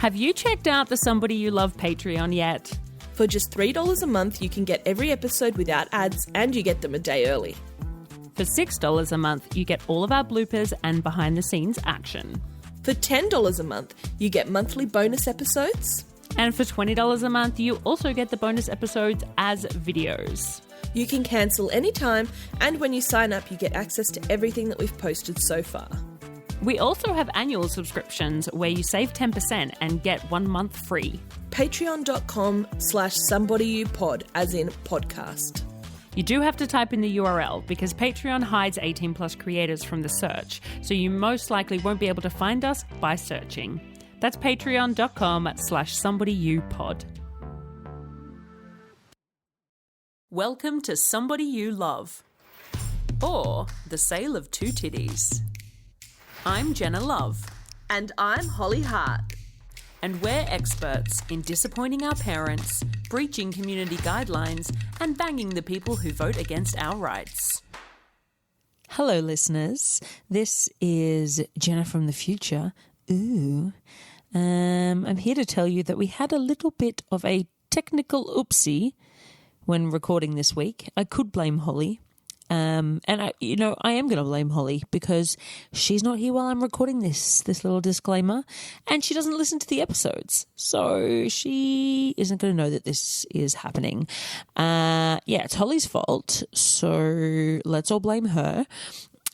Have you checked out the Somebody You Love Patreon yet? For just $3 a month, you can get every episode without ads and you get them a day early. For $6 a month, you get all of our bloopers and behind-the-scenes action. For $10 a month, you get monthly bonus episodes. And for $20 a month, you also get the bonus episodes as videos. You can cancel anytime, and when you sign up, you get access to everything that we've posted so far. We also have annual subscriptions where you save 10% and get 1 month free. Patreon.com/somebodyyoupod, as in podcast. You do have to type in the URL because Patreon hides 18 plus creators from the search, so you most likely won't be able to find us by searching. That's patreon.com/somebodyyoupod. Welcome to Somebody You Love, or The Sale of Two Titties. I'm Jenna Love. And I'm Holly Hart. And we're experts in disappointing our parents, breaching community guidelines, and banging the people who vote against our rights. Hello, listeners. This is Jenna from the future. Ooh. I'm here to tell you that we had a little bit of a technical oopsie when recording this week. I could blame Holly. And I am going to blame Holly because she's not here while I'm recording this little disclaimer, and she doesn't listen to the episodes, so she isn't going to know that this is happening. It's Holly's fault, so let's all blame her.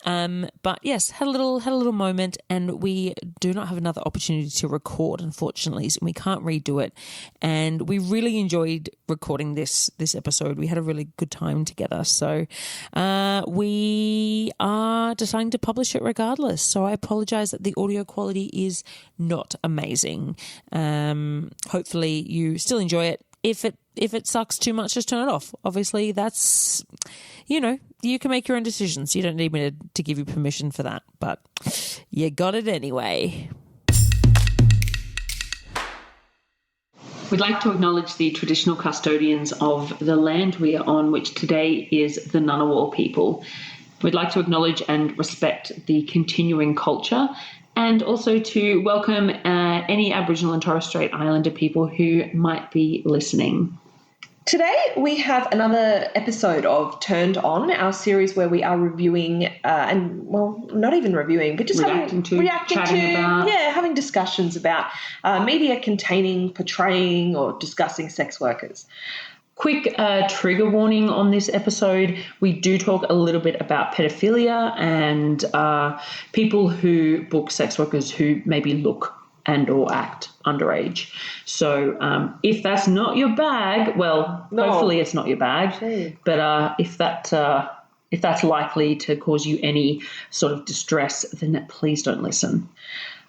But yes, had a little moment, and we do not have another opportunity to record, unfortunately, so we can't redo it. And we really enjoyed recording this episode. We had a really good time together. So, we are deciding to publish it regardless. So I apologize that the audio quality is not amazing. Hopefully you still enjoy it. If it sucks too much, just turn it off. Obviously, that's, you can make your own decisions. You don't need me to give you permission for that, but you got it anyway. We'd like to acknowledge the traditional custodians of the land we are on, which today is the Ngunnawal people. We'd like to acknowledge and respect the continuing culture, and also to welcome any Aboriginal and Torres Strait Islander people who might be listening. Today we have another episode of Turned On, our series where we are reviewing not even reviewing, but just having discussions about media containing, portraying or discussing sex workers. Quick trigger warning on this episode. We do talk a little bit about pedophilia and people who book sex workers who maybe look and or act underage. So if that's not your bag, hopefully it's not your bag. Gee. But if that's likely to cause you any sort of distress, then please don't listen.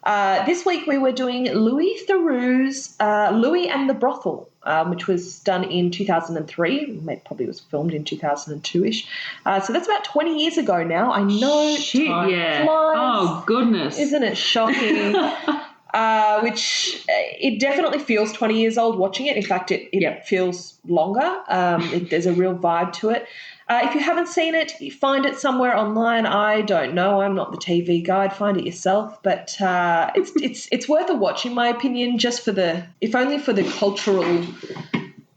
This week we were doing Theroux's Louis and the Brothel, which was done in 2003. Probably was filmed in 2002-ish. So that's about 20 years ago now. I know. Shit, time yeah. flies. Oh, goodness. Isn't it shocking? Which it definitely feels 20 years old watching it. In fact, it feels longer. There's a real vibe to it. If you haven't seen it, you find it somewhere online. I don't know. I'm not the TV guide. Find it yourself. But it's worth a watch, in my opinion, just if only for the cultural. What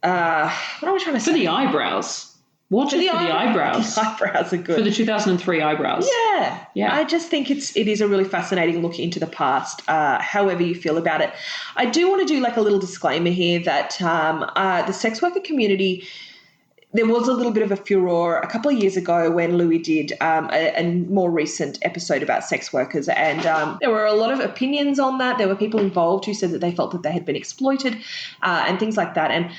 am I trying to say? For the eyebrows. Watch it for the eyebrows. The eyebrows are good. For the 2003 eyebrows. Yeah. I just think it is a really fascinating look into the past, however you feel about it. I do want to do like a little disclaimer here that the sex worker community, there was a little bit of a furore a couple of years ago when Louis did a more recent episode about sex workers, and there were a lot of opinions on that. There were people involved who said that they felt that they had been exploited and things like that. And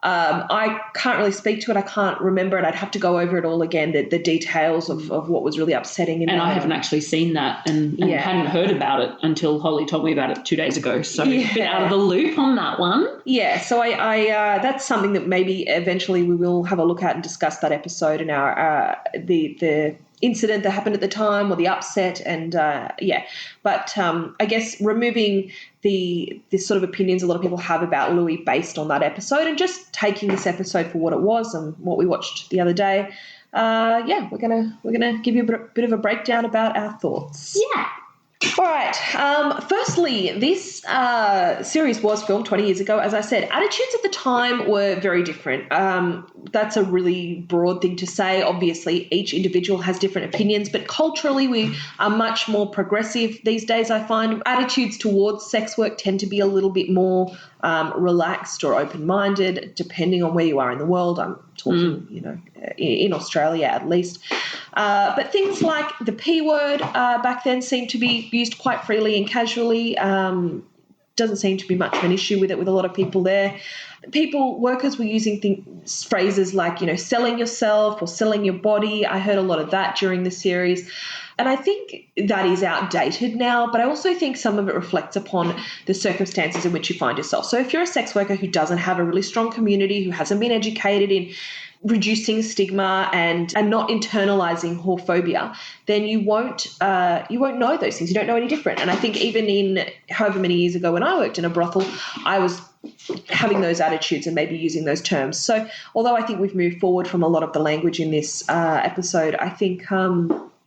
I can't really speak to it. I can't remember it. I'd have to go over it all again, the details of what was really upsetting. And I haven't actually seen that and hadn't heard about it until Holly told me about it 2 days ago. So a bit out of the loop on that one. Yeah, so I that's something that maybe eventually we will have a look at and discuss that episode and our the incident that happened at the time or the upset and but I guess removing the sort of opinions a lot of people have about Louis based on that episode and just taking this episode for what it was and what we watched the other day, we're gonna give you a bit of a breakdown about our thoughts. Yeah. All right. Firstly, this series was filmed 20 years ago. As I said, attitudes at the time were very different. That's a really broad thing to say. Obviously, each individual has different opinions, but culturally we are much more progressive these days, I find. Attitudes towards sex work tend to be a little bit more relaxed or open-minded, depending on where you are in the world. I'm talking, in Australia at least. But things like the P word back then seemed to be used quite freely and casually. Doesn't seem to be much of an issue with it with a lot of people there. Workers were using phrases like, selling yourself or selling your body. I heard a lot of that during the series. And I think that is outdated now, but I also think some of it reflects upon the circumstances in which you find yourself. So if you're a sex worker who doesn't have a really strong community, who hasn't been educated in reducing stigma and not internalizing whorephobia, then you won't know those things. You don't know any different. And I think even in however many years ago when I worked in a brothel, I was having those attitudes and maybe using those terms. So although I think we've moved forward from a lot of the language in this episode, I think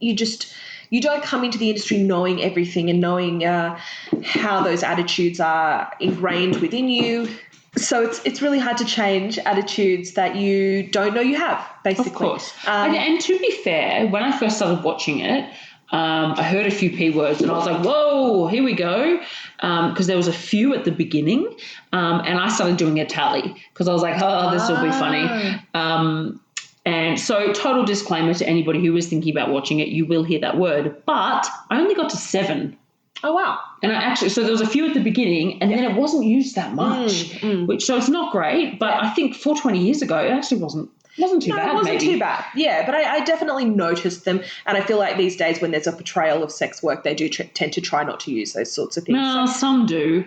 you don't come into the industry knowing everything and knowing how those attitudes are ingrained within you. So it's really hard to change attitudes that you don't know you have, basically. Of course. And to be fair, when I first started watching it, I heard a few P words and I was like, whoa, here we go, because there was a few at the beginning, and I started doing a tally because I was like, oh, this will be funny. And so total disclaimer to anybody who is thinking about watching it, you will hear that word, but I only got to 7. Oh, wow. And so there was a few at the beginning and then it wasn't used that much, so it's not great, but I think for 20 years ago, it actually wasn't too bad. It wasn't too bad. Yeah, but I definitely noticed them, and I feel like these days when there's a portrayal of sex work, they do tend to try not to use those sorts of things. No, some do.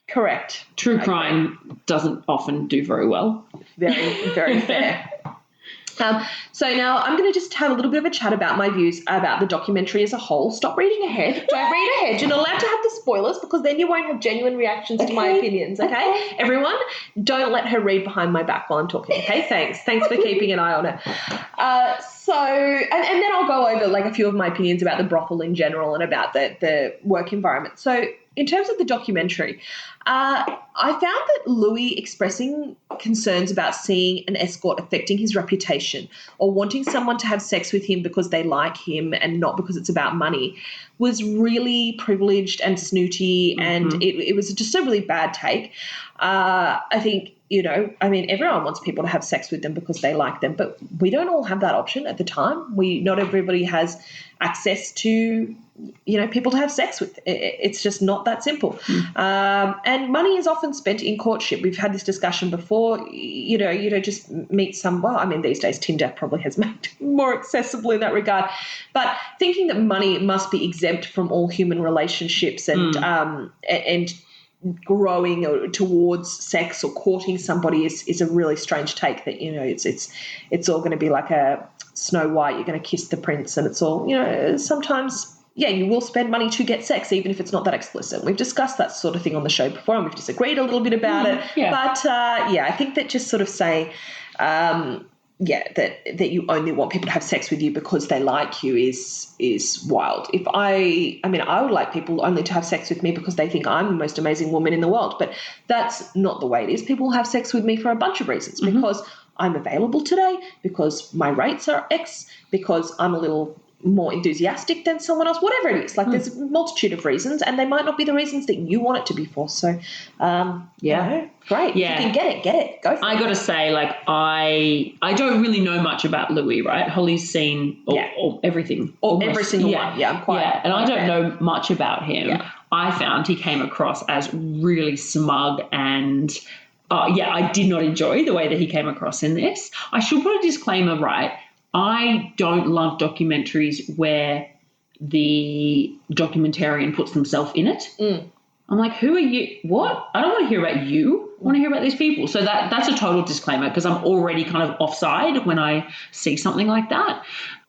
Correct. True crime doesn't often do very well. Very, very fair. So now I'm going to just have a little bit of a chat about my views about the documentary as a whole. Stop reading ahead. Don't read ahead. You're not allowed to have the spoilers because then you won't have genuine reactions to my opinions, okay? Everyone, don't let her read behind my back while I'm talking, okay? Thanks for keeping an eye on her. And then I'll go over like a few of my opinions about the brothel in general and about the work environment. So in terms of the documentary, I found that Louis expressing concerns about seeing an escort affecting his reputation or wanting someone to have sex with him because they like him and not because it's about money was really privileged and snooty, and it was just a really bad take. I think, everyone wants people to have sex with them because they like them, but we don't all have that option at the time. Not everybody has access to people to have sex with. It's just not that simple. And money is often spent in courtship. We've had this discussion before. You don't just meet these days Tinder probably has made it more accessible in that regard. But thinking that money must be exempt from all human relationships and growing towards sex or courting somebody is a really strange take that, it's all going to be like a Snow White, you're going to kiss the prince, and it's all, sometimes you will spend money to get sex, even if it's not that explicit. We've discussed that sort of thing on the show before, and we've disagreed a little bit about it. Yeah. But, I think that just sort of saying, that you only want people to have sex with you because they like you is wild. I would like people only to have sex with me because they think I'm the most amazing woman in the world, but that's not the way it is. People have sex with me for a bunch of reasons, because I'm available today, because my rates are X, because I'm a little more enthusiastic than someone else, whatever it is. Like there's a multitude of reasons, and they might not be the reasons that you want it to be for. So, great. Yeah. If you can get it. Go for it. I got to say, I don't really know much about Louis, right? Holly's seen all everything. Every single one. Yeah, I'm quite. Yeah, and I don't know much about him. Yeah. I found he came across as really smug and I did not enjoy the way that he came across in this. I should put a disclaimer, right? I don't love documentaries where the documentarian puts themselves in it. I'm like, who are you? What? I don't want to hear about you. I want to hear about these people. So that's a total disclaimer, because I'm already kind of offside when I see something like that.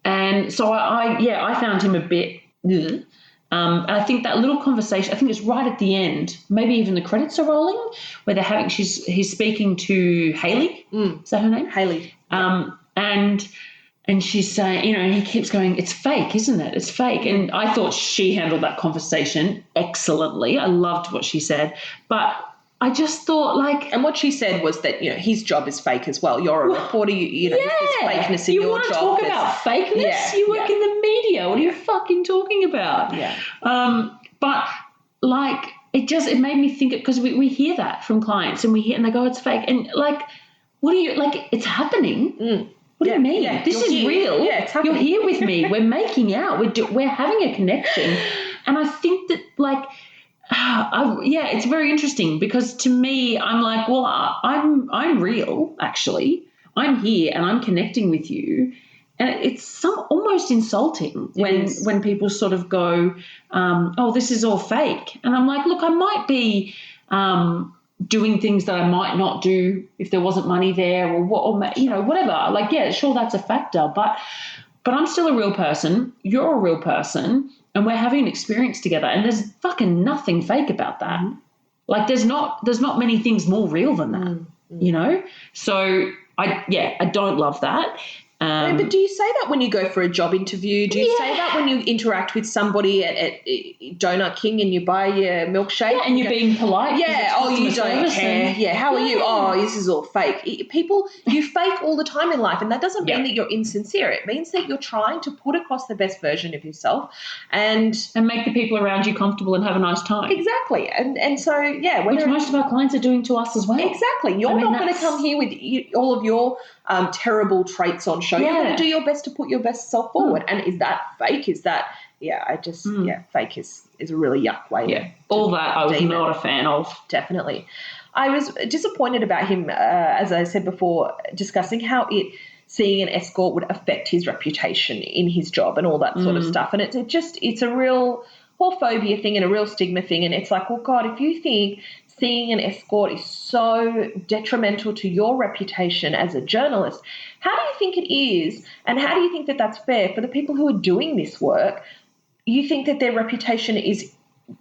And so I found him a bit. I think that little conversation, I think it's right at the end, maybe even the credits are rolling, where they're having, he's speaking to Haley. Is that her name? Haley. And And she's saying, you know, and he keeps going, it's fake, isn't it? It's fake. And I thought she handled that conversation excellently. I loved what she said. But I just thought, like... And what she said was that, you know, his job is fake as well. You're a reporter, you know, there's fakeness in your job. You want to talk about fakeness? Yeah, you work in the media. What are you fucking talking about? Yeah. But, like, it made me think, because we hear that from clients and and they go, it's fake. And, like, what do you... Like, it's happening. What do you mean? Yeah, this is real. Yeah, it's happening. You're here with me. We're making out. We're having a connection. And I think that, like... it's very interesting, because to me, I'm like, well, I'm real, actually. I'm here and I'm connecting with you. And it's almost insulting when people sort of go, oh, this is all fake. And I'm like, look, I might be doing things that I might not do if there wasn't money there, or you know, whatever. Like, yeah, sure, that's a factor. But I'm still a real person. You're a real person. And we're having an experience together, and there's fucking nothing fake about that. Like, there's not many things more real than that, you know? So, I don't love that. But do you say that when you go for a job interview? Do you say that when you interact with somebody at Donut King and you buy your milkshake? Yeah, and you're being polite. Yeah, oh, you don't care. Yeah, how are you? Oh, this is all fake. People, you fake all the time in life, and that doesn't mean that you're insincere. It means that you're trying to put across the best version of yourself and make the people around you comfortable and have a nice time. Exactly. And so, yeah. Which most of our clients are doing to us as well. Exactly. You're not going to come here with all of your terrible traits on show. You're going to do your best to put your best self forward. And is that fake? Is that, fake is a really yuck way. Yeah, all that I was not a fan of. Definitely. I was disappointed about him, as I said before, discussing how seeing an escort would affect his reputation in his job and all that sort of stuff. And it's a real phobia thing and a real stigma thing. And it's like, well, God, if you think seeing an escort is so detrimental to your reputation as a journalist, how do you think it is, and how do you think that that's fair for the people who are doing this work? You think that their reputation is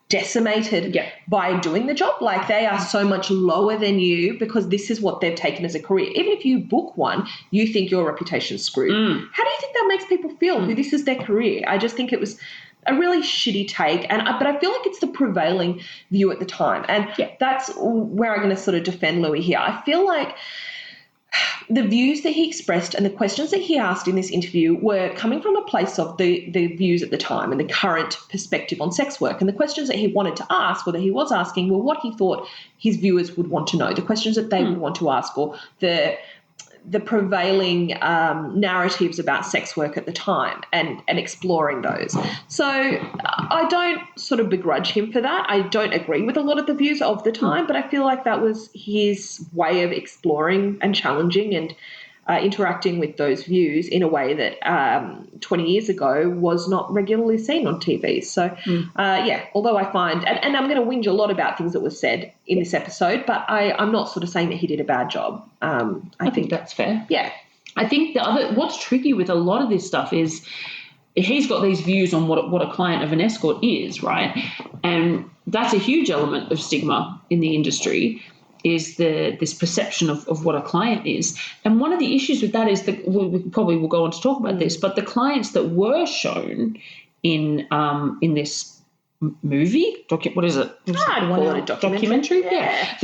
decimated by doing the job? Like, they are so much lower than you because this is what they've taken as a career. Even if you book one, you think your reputation's screwed. How do you think that makes people feel who this is their career? I just think it was a really shitty take, but I feel like it's the prevailing view at the time. And that's where I'm going to sort of defend Louis here. I feel like the views that he expressed and the questions that he asked in this interview were coming from a place of the views at the time and the current perspective on sex work. And the questions that he wanted to ask, or that he was asking, were what he thought his viewers would want to know, the questions that they would want to ask, or the prevailing narratives about sex work at the time, and exploring those. So I don't sort of begrudge him for that. I don't agree with a lot of the views of the time, but I feel like that was his way of exploring and challenging and interacting with those views in a way that 20 years ago was not regularly seen on TV. So, although I find, and I'm going to whinge a lot about things that were said in this episode, but I'm not sort of saying that he did a bad job. I think that's fair. Yeah. I think what's tricky with a lot of this stuff is he's got these views on what a client of an escort is, right? And that's a huge element of stigma in the industry, is this perception of what a client is. And one of the issues with that is that we probably will go on to talk about this, but the clients that were shown in this movie, what is it? Documentary. Yeah.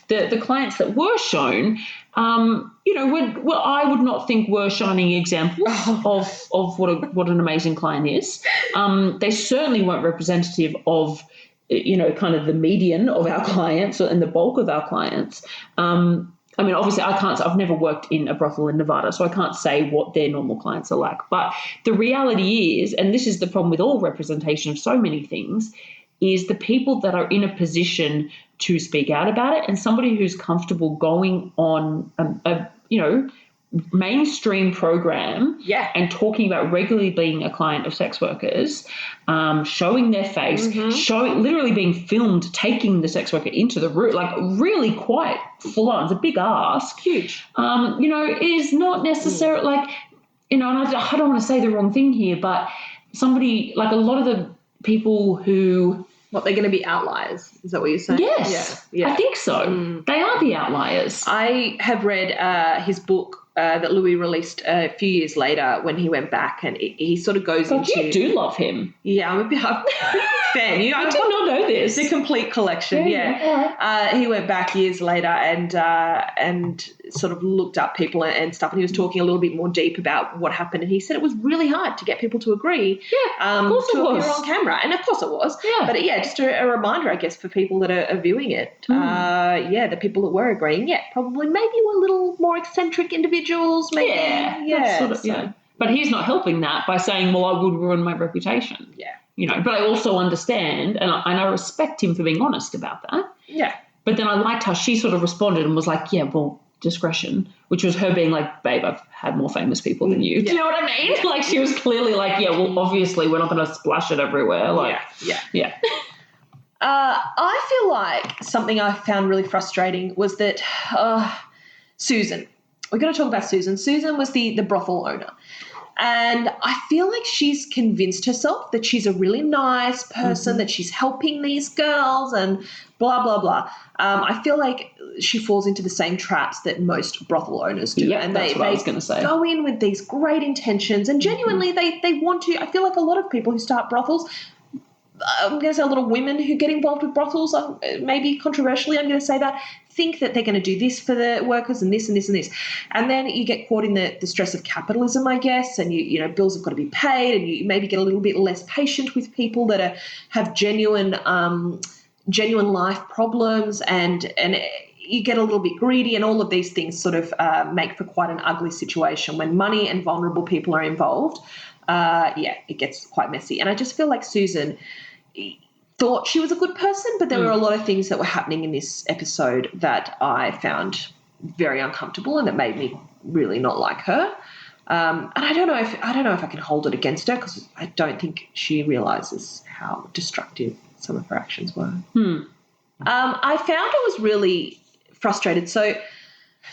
The clients that were shown, I would not think were shining examples of what an amazing client is. They certainly weren't representative of, kind of the median of our clients and the bulk of our clients. Obviously I've never worked in a brothel in Nevada, so I can't say what their normal clients are like. But the reality is, and this is the problem with all representation of so many things, is the people that are in a position to speak out about it, and somebody who's comfortable going on a mainstream program and talking about regularly being a client of sex workers, showing their face, literally being filmed, taking the sex worker into the room, like really quite full on. It's a big ask. Huge. It is not necessarily and I don't want to say the wrong thing here, but somebody, like a lot of the people who What, they're going to be outliers? Is that what you're saying? Yes. Yeah. I think so. They are the outliers. I have read his book that Louis released a few years later when he went back, and he sort of goes into... You do love him. Yeah, I'm a big fan. I did not know this. It's a complete collection, yeah. He went back years later and sort of looked up people and stuff, and he was talking a little bit more deep about what happened, and he said it was really hard to get people to agree of course to it was. appear on camera. And of course it was. Yeah. But, just a reminder, I guess, for people that are viewing it. The people that were agreeing, probably maybe were a little more eccentric individuals, maybe. Yeah. Sort of, But he's not helping that by saying, well, I would ruin my reputation. Yeah. But I also understand, and I respect him for being honest about that. Yeah. But then I liked how she sort of responded and was like, discretion, which was her being like, babe, I've had more famous people than you. Do you know what I mean? Like, she was clearly like, obviously we're not going to splash it everywhere. Like, yeah. I feel like something I found really frustrating was that Susan, we're going to talk about Susan. Susan was the brothel owner. And I feel like she's convinced herself that she's a really nice person, that she's helping these girls and blah, blah, blah. I feel like she falls into the same traps that most brothel owners do. Yeah, that's what I was going to say. Go in with these great intentions and genuinely they want to. I feel like a lot of people who start brothels, I'm going to say a lot of women who get involved with brothels, maybe controversially I'm going to say that, think that they're going to do this for the workers and this and this and this. And then you get caught in the stress of capitalism, I guess, and you know bills have got to be paid, and you maybe get a little bit less patient with people that have genuine life problems, and you get a little bit greedy, and all of these things sort of make for quite an ugly situation when money and vulnerable people are involved. It gets quite messy. And I just feel like Susan thought she was a good person, but there were a lot of things that were happening in this episode that I found very uncomfortable and that made me really not like her. And I don't know if I can hold it against her, because I don't think she realizes how destructive some of her actions were. I found I was really frustrated. So,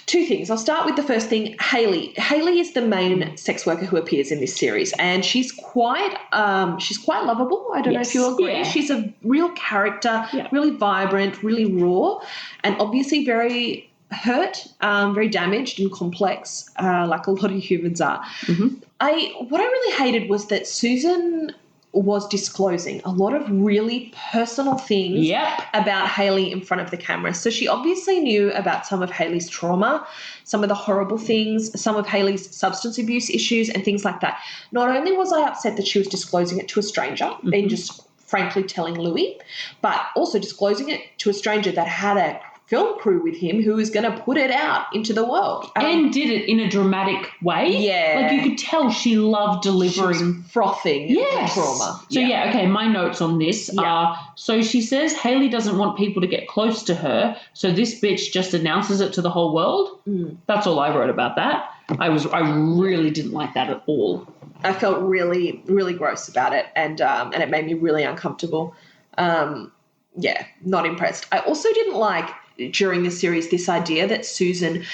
two things. I'll start with the first thing, Haley. Haley is the main sex worker who appears in this series, and she's quite lovable. I don't know if you agree. Yeah. She's a real character, really vibrant, really raw, and obviously very hurt, very damaged and complex, like a lot of humans are. What I really hated was that Susan was disclosing a lot of really personal things about Haley in front of the camera. So she obviously knew about some of Haley's trauma, some of the horrible things, some of Haley's substance abuse issues and things like that. Not only was I upset that she was disclosing it to a stranger and just frankly telling Louis, but also disclosing it to a stranger that had a film crew with him who was going to put it out into the world. And did it in a dramatic way. Yeah. Like, you could tell she loved delivering. She was frothing the trauma. So, okay, my notes on this are, so she says Haley doesn't want people to get close to her, so this bitch just announces it to the whole world. That's all I wrote about that. I really didn't like that at all. I felt really, really gross about it, and it made me really uncomfortable. Not impressed. I also didn't like, during the series, this idea that Susan,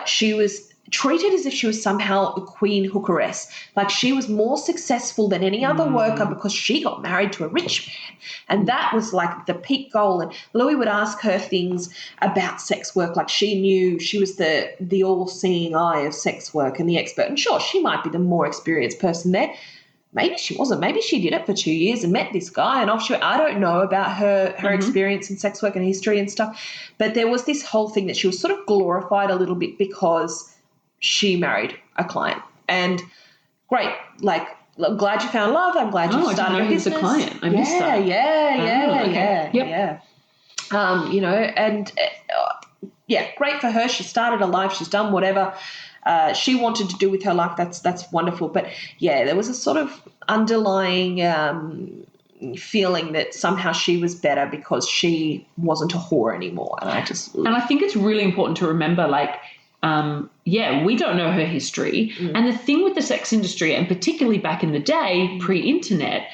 she was treated as if she was somehow a queen hookeress. Like, she was more successful than any other worker because she got married to a rich man. And that was like the peak goal. And Louis would ask her things about sex work. Like, she knew she was the all-seeing eye of sex work and the expert. And sure, she might be the more experienced person there. Maybe she wasn't. Maybe she did it for 2 years and met this guy and offshore. I don't know about her experience in sex work and history and stuff. But there was this whole thing that she was sort of glorified a little bit because she married a client. And great, like, I'm glad you found love. I'm glad you started a business. A client. I missed that. Yeah. Great for her. She started a life. She's done whatever she wanted to do with her life. That's wonderful. But there was a sort of underlying feeling that somehow she was better because she wasn't a whore anymore. And I think it's really important to remember, like, we don't know her history. And the thing with the sex industry, and particularly back in the day, pre-internet,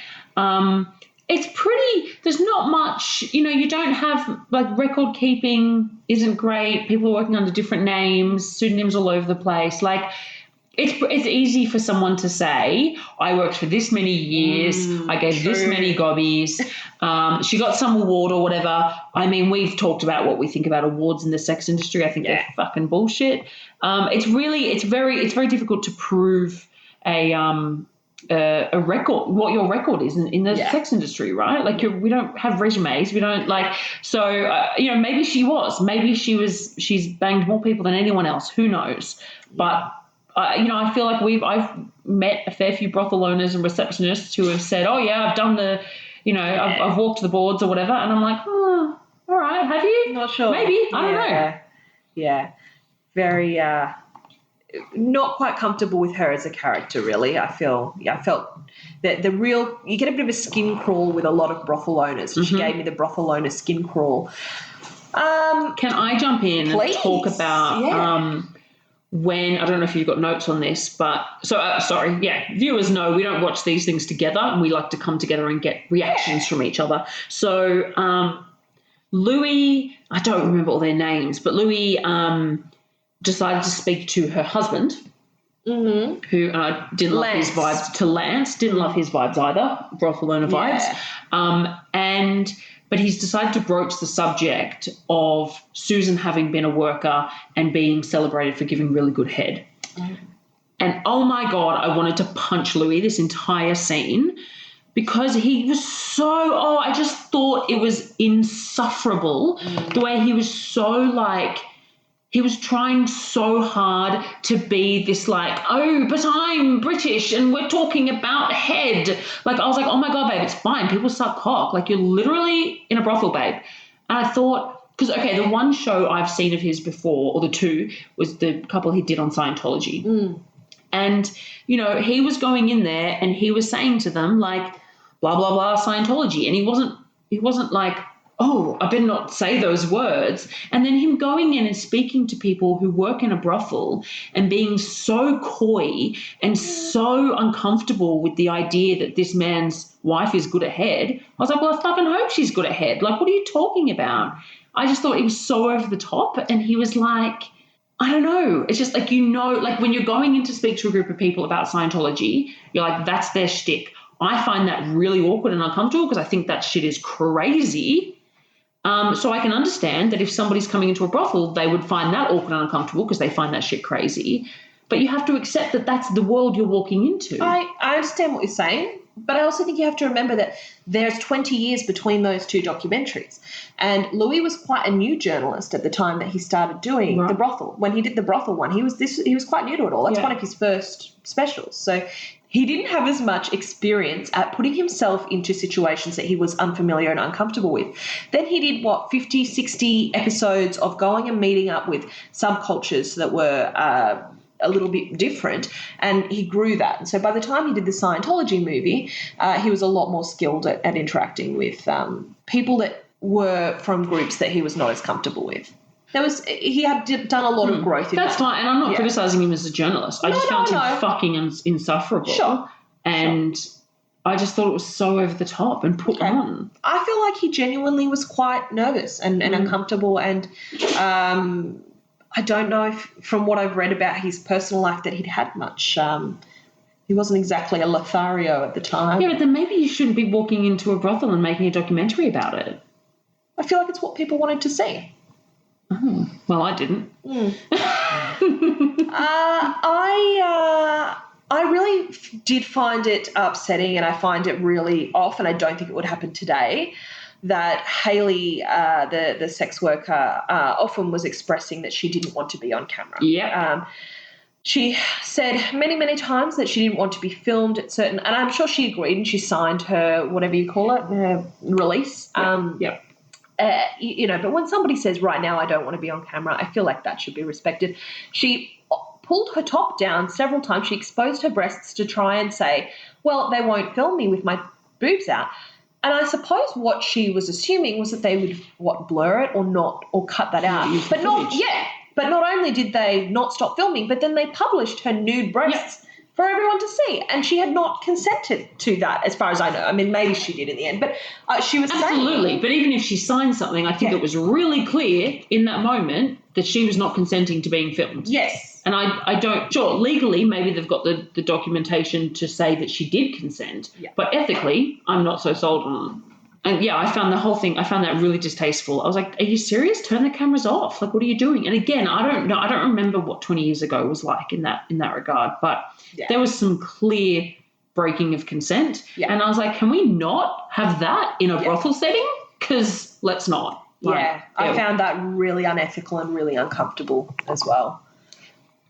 it's pretty, there's not much, you don't have, like, record keeping isn't great. People are working under different names, pseudonyms all over the place. Like, it's easy for someone to say, I worked for this many years, I gave this many gobbies, she got some award or whatever. I mean, we've talked about what we think about awards in the sex industry. I think they're fucking bullshit. It's very difficult to prove a record, what your record is in the sex industry, right? Like we don't have resumes. We don't maybe she's banged more people than anyone else. Who knows? But I feel like I've met a fair few brothel owners and receptionists who have said, oh yeah, I've done I've walked the boards or whatever. And I'm like, oh, all right. Have you? Not sure. Maybe. I don't know. Yeah. Very, not quite comfortable with her as a character, really. I felt that you get a bit of a skin crawl with a lot of brothel owners. She gave me the brothel owner skin crawl. Can I jump in please? And talk about when, I don't know if you've got notes on this, but viewers know we don't watch these things together and we like to come together and get reactions from each other. So Louis, I don't remember all their names, but Louis decided to speak to her husband, who didn't love his vibes, to Lance, didn't love his vibes either, brothel owner vibes. But he's decided to broach the subject of Susan having been a worker and being celebrated for giving really good head. And, oh, my God, I wanted to punch Louis this entire scene because he was I just thought it was insufferable the way he was he was trying so hard to be this oh, but I'm British and we're talking about head. I was like, oh, my God, babe, it's fine. People suck cock. You're literally in a brothel, babe. And I thought, because, okay, the one show I've seen of his before, or the two, was the couple he did on Scientology. And, he was going in there and he was saying to them, blah, blah, blah, Scientology. And he wasn't like, oh, I better not say those words. And then him going in and speaking to people who work in a brothel and being so coy and so uncomfortable with the idea that this man's wife is good at head. I was like, well, I fucking hope she's good at head. What are you talking about? I just thought he was so over the top. And he was like, I don't know. It's just when you're going in to speak to a group of people about Scientology, you're like, that's their shtick. I find that really awkward and uncomfortable because I think that shit is crazy. So I can understand that if somebody's coming into a brothel, they would find that awkward and uncomfortable because they find that shit crazy. But you have to accept that that's the world you're walking into. I understand what you're saying, but I also think you have to remember that there's 20 years between those two documentaries. And Louis was quite a new journalist at the time that he started doing the brothel. When he did the brothel one, he was quite new to it all. That's one of his first specials. So he didn't have as much experience at putting himself into situations that he was unfamiliar and uncomfortable with. Then he did, 50, 60 episodes of going and meeting up with subcultures that were a little bit different, and he grew that. And so by the time he did the Scientology movie, he was a lot more skilled at interacting with people that were from groups that he was not as comfortable with. He had done a lot of growth. That's fine, and I'm not criticising him as a journalist. I just found him fucking insufferable. Sure. And I just thought it was so over the top and put on. I feel like he genuinely was quite nervous and uncomfortable, and I don't know if, from what I've read about his personal life, that he'd had much. He wasn't exactly a Lothario at the time. Yeah, but then maybe you shouldn't be walking into a brothel and making a documentary about it. I feel like it's what people wanted to see. Oh, well, I didn't. I really did find it upsetting, and I find it really off, and I don't think it would happen today, that Haley, the sex worker, often was expressing that she didn't want to be on camera. Yeah. She said many, many times that she didn't want to be filmed at certain, and I'm sure she agreed, and she signed her, whatever you call it, her release. Yep. But when somebody says, right now I don't want to be on camera, I feel like that should be respected. She pulled her top down several times. She exposed her breasts to try and say, well, they won't film me with my boobs out. And I suppose what she was assuming was that they would, blur it or not, or cut that out. But not only did they not stop filming, but then they published her nude breasts for everyone to see. And she had not consented to that, as far as I know. I mean, maybe she did in the end, but she was Absolutely. But even if she signed something, I think it was really clear in that moment that she was not consenting to being filmed. Yes. And I don't, sure, legally maybe they've got the documentation to say that she did consent, but ethically I'm not so sold on. And yeah, I found that really distasteful. I was like, are you serious? Turn the cameras off. Like, what are you doing? And again, I don't know. I don't remember what 20 years ago was like in that regard, but there was some clear breaking of consent. Yeah. And I was like, can we not have that in a brothel setting? Because let's not. Like, I found that really unethical and really uncomfortable as well.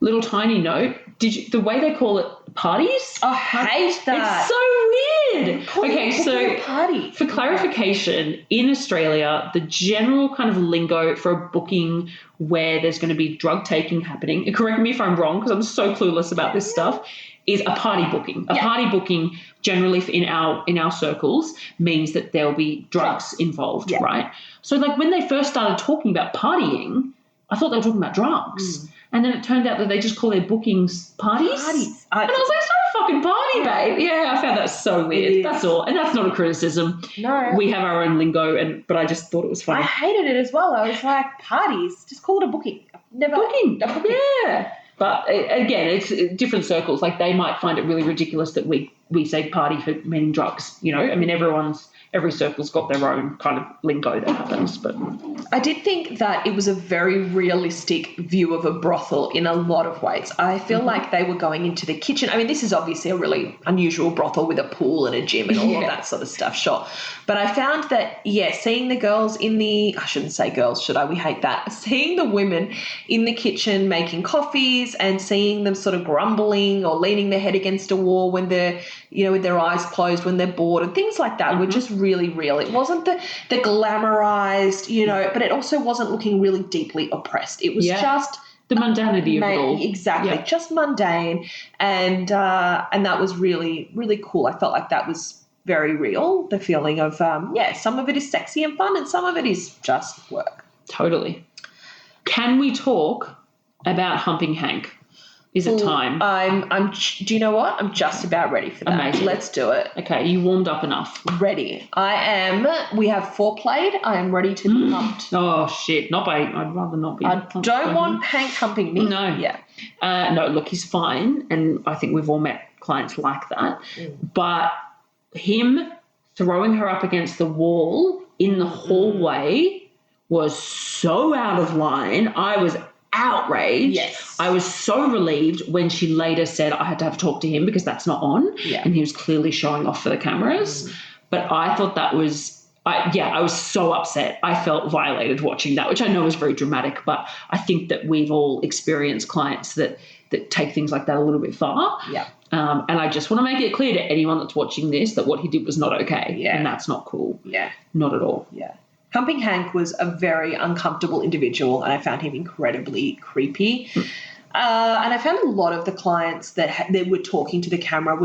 Little tiny note. The way they call it parties? I hate that. It's so weird. Okay, so party. For clarification, in Australia, the general kind of lingo for a booking where there's going to be drug taking happening, correct me if I'm wrong because I'm so clueless about this stuff, is a party booking. A party booking generally in our circles means that there'll be drugs involved, right? So like when they first started talking about partying, I thought they were talking about drugs. And then it turned out that they just call their bookings parties. And I was like, it's not a fucking party, babe. Yeah, I found that so weird. That's all. And that's not a criticism. No. We have our own lingo, but I just thought it was funny. I hated it as well. I was like, parties, just call it a booking. Never booking. Yeah. But again, it's different circles. Like they might find it really ridiculous that we say party for meaning drugs. You know, I mean, every circle's got their own kind of lingo that happens. But I did think that it was a very realistic view of a brothel in a lot of ways. I feel like they were going into the kitchen. I mean, this is obviously a really unusual brothel with a pool and a gym and all of that sort of stuff, sure. But I found that, seeing the girls I shouldn't say girls, should I? We hate that. Seeing the women in the kitchen making coffees and seeing them sort of grumbling or leaning their head against a wall when they're, with their eyes closed when they're bored and things like that were just really real. It wasn't the glamorized, but it also wasn't looking really deeply oppressed. It was just the mundanity of it all. Exactly, just mundane, and that was really, really cool. I felt like that was very real. The feeling of some of it is sexy and fun, and some of it is just work. Totally. Can we talk about Humping Hank? Is it time? Do you know what? I'm just about ready for that. Amazing. Let's do it. Okay, you warmed up enough. Ready. I am. We have foreplayed. I am ready to be humped. Oh, shit. I'd rather not be humped. I don't want Hank humping me. No. Yeah. No, look, he's fine, and I think we've all met clients like that. But him throwing her up against the wall in the hallway was so out of line. I was outraged. Yes. I was so relieved when she later said I had to have a talk to him because that's not on. Yeah. And he was clearly showing off for the cameras. But I thought that was, I was so upset. I felt violated watching that, which I know is very dramatic, but I think that we've all experienced clients that take things like that a little bit far. Yeah. And I just want to make it clear to anyone that's watching this that what he did was not okay. Yeah. And that's not cool. Yeah. Not at all. Yeah. Humping Hank was a very uncomfortable individual, and I found him incredibly creepy. And I found a lot of the clients that were talking to the camera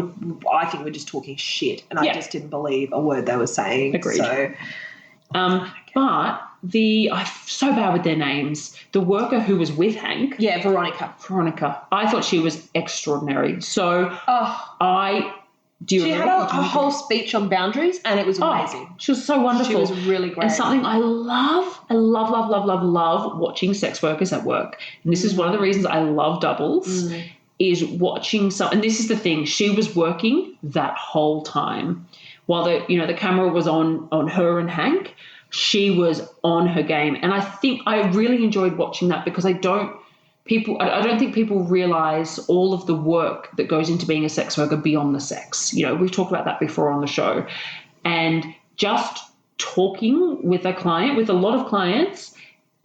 I think were just talking shit, and I just didn't believe a word they were saying. Agreed. So, but I'm so bad with their names. The worker who was with Hank. Yeah, Veronica. I thought she was extraordinary. So she had a whole speech on boundaries, and it was amazing. She was so wonderful. She was really great. And something I love watching sex workers at work. And this is one of the reasons I love doubles is watching and this is the thing, she was working that whole time. While the camera was on her and Hank, she was on her game. And I think I really enjoyed watching that because I don't think people realize all of the work that goes into being a sex worker beyond the sex. We've talked about that before on the show. And just talking with a client, with a lot of clients,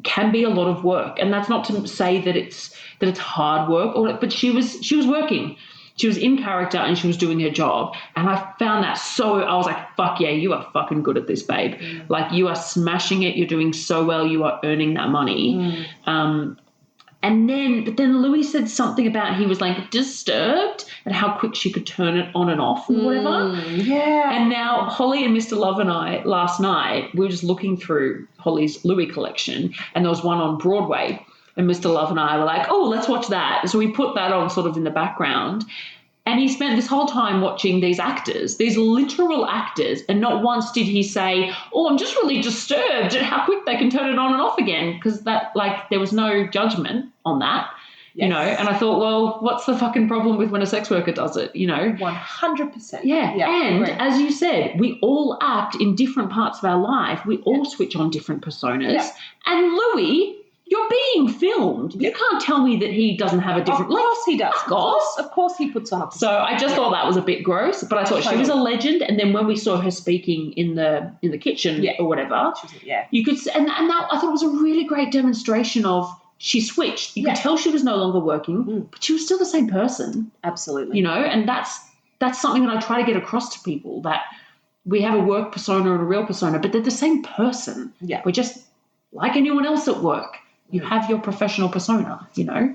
can be a lot of work. And that's not to say that it's hard work, but she was working. She was in character and she was doing her job. And I found that I was like, fuck yeah, you are fucking good at this, babe. Like, you are smashing it. You're doing so well. You are earning that money. But then Louis said something about he was like disturbed at how quick she could turn it on and off or whatever. Yeah. And now Holly and Mr. Love and I last night, we were just looking through Holly's Louis collection, and there was one on Broadway, and Mr. Love and I were like, oh, let's watch that. So we put that on sort of in the background. And he spent this whole time watching these actors, these literal actors, and not once did he say, oh, I'm just really disturbed at how quick they can turn it on and off again, because there was no judgment on that. you know, and I thought, well, what's the fucking problem with when a sex worker does it, you know? 100%. Yeah. And as you said, we all act in different parts of our life. We all switch on different personas. Yeah. And Louis, you're being filmed. You can't tell me that he doesn't have a different... Of course he does. Of course he puts on a... So I just thought that was a bit gross, but I thought she was a legend. And then when we saw her speaking in the kitchen or whatever, you could... And that, I thought it was a really great demonstration of... She switched. You could tell she was no longer working, but she was still the same person. Absolutely. You know, and that's something that I try to get across to people, that we have a work persona and a real persona, but they're the same person. Yeah. We're just like anyone else at work. You have your professional persona, you know.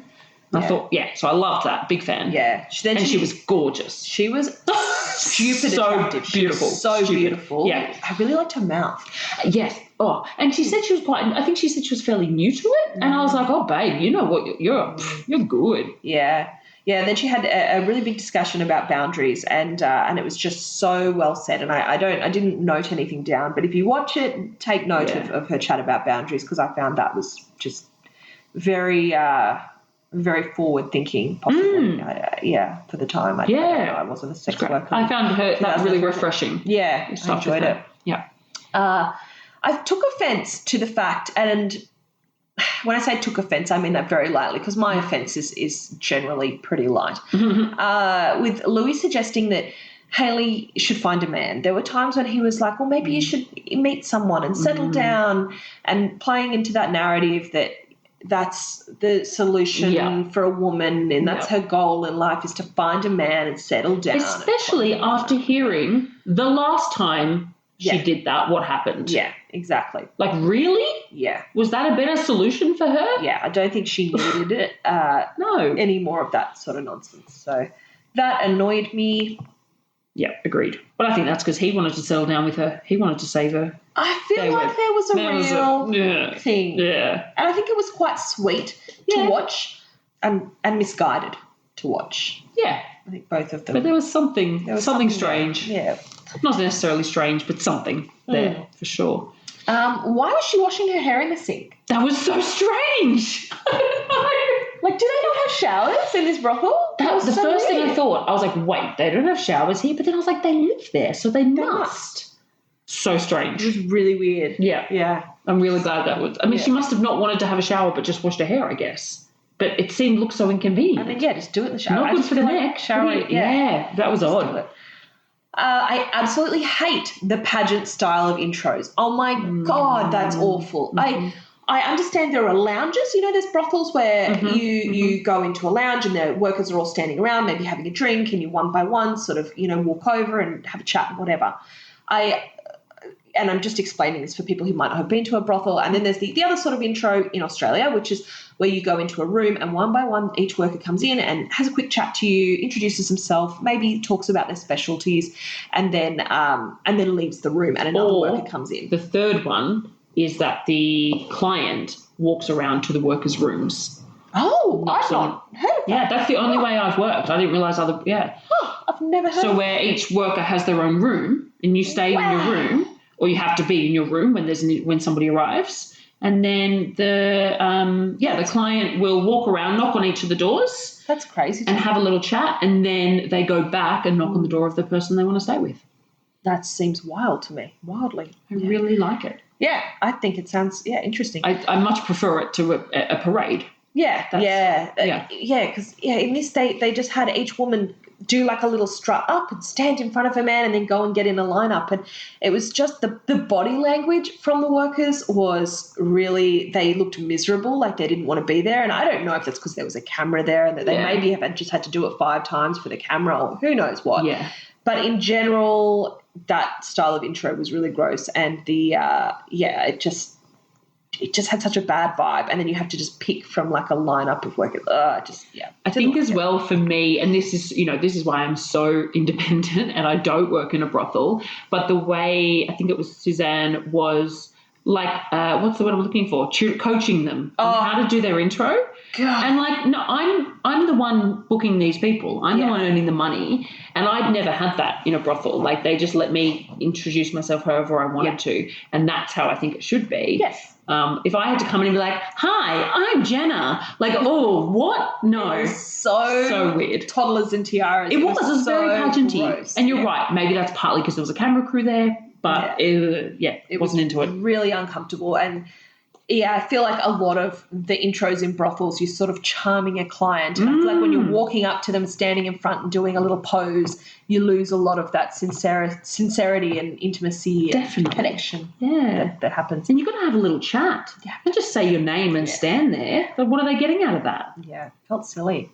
And I thought, so I loved that. Big fan. Yeah. And she was gorgeous. She was stupid attractive. Beautiful. So beautiful. Yeah. I really liked her mouth. Yes. Oh, and she said she was I think she said she was fairly new to it. And I was like, oh, babe, you know what, you're good. Yeah. Yeah, and then she had a really big discussion about boundaries, and it was just so well said. And I didn't note anything down, but if you watch it, take note of her chat about boundaries, because I found that was just very very forward thinking, possibly. For the time. I don't know, I wasn't a sex worker. I found that really refreshing. Yeah, I enjoyed it. Yeah. I took offence to the fact, and when I say took offence, I mean that very lightly, because my offence is generally pretty light. With Louis suggesting that Hayley should find a man. There were times when he was like, well, maybe you should meet someone and settle down, and playing into that narrative that that's the solution for a woman, and that's her goal in life, is to find a man and settle down. Especially after hearing the last time she did that, what happened. Yeah, exactly. Like, really? Yeah. Was that a better solution for her? Yeah, I don't think she needed it. No. Any more of that sort of nonsense. So that annoyed me. Yeah, agreed. But I think that's because he wanted to settle down with her. He wanted to save her. I feel like there was a real thing. Yeah. And I think it was quite sweet to watch and misguided to watch. Yeah. I think both of them. But there was something strange. There. Yeah. Not necessarily strange, but something there for sure. Why was she washing her hair in the sink? That was so strange. Like, do they not have showers in this brothel? That was the first thing I thought. I was like, wait, they don't have showers here? But then I was like, they live there, so they must. So strange. It was really weird. Yeah. Yeah. I'm really glad that was. I mean, she must have not wanted to have a shower but just washed her hair, I guess. But it looked so inconvenient. I mean, just do it in the shower. Not good for the neck. Shower. Yeah, that was odd. I absolutely hate the pageant style of intros. Oh, my God, that's awful. I understand there are lounges. You know, there's brothels where you go into a lounge and the workers are all standing around, maybe having a drink, and you one by one sort of, walk over and have a chat and whatever. And I'm just explaining this for people who might not have been to a brothel. And then there's the other sort of intro in Australia, which is where you go into a room and one by one each worker comes in and has a quick chat to you, introduces himself, maybe talks about their specialties, and then leaves the room and another worker comes in. The third one is that the client walks around to the workers' rooms. Oh, I've not heard of that. Yeah, that's the only way I've worked. I didn't realise I've never heard of that. So where each worker has their own room and you stay in your room, or you have to be in your room when somebody arrives, and then the client will walk around, knock on each of the doors. That's crazy. And have a little chat, and then they go back and knock on the door of the person they want to stay with. That seems wild to me. Wildly. I really like it. Yeah, I think it sounds interesting. I much prefer it to a parade. Yeah, because in this they just had each woman do like a little strut up and stand in front of a man and then go and get in a lineup, and it was just the body language from the workers was really, they looked miserable, like they didn't want to be there. And I don't know if that's because there was a camera there and that they maybe have just had to do it 5 times for the camera or who knows what. Yeah. But in general, that style of intro was really gross, and it just had such a bad vibe, and then you have to just pick from like a lineup of workers. I think as well for me, and this is why I'm so independent and I don't work in a brothel, but the way I think it was Suzanne was like, what's the word I'm looking for? Coaching them on how to do their intro. God. And like, no, I'm the one booking these people. I'm the one earning the money, and I'd never had that in a brothel. Like, they just let me introduce myself however I wanted to, and that's how I think it should be. Yes. If I had to come in and be like, "Hi, I'm Jenna," like, oh, what? No, so weird. Toddlers and tiaras. It was very pageanty, gross. and you're right. Maybe that's partly because there was a camera crew there, but it wasn't into it. Really uncomfortable. And I feel like a lot of the intros in brothels, you're sort of charming a client. And I feel like when you're walking up to them, standing in front and doing a little pose, you lose a lot of that sincerity and intimacy and connection that happens. And you've got to have a little chat. Yeah. And just say your name and stand there. But what are they getting out of that? Yeah, felt silly.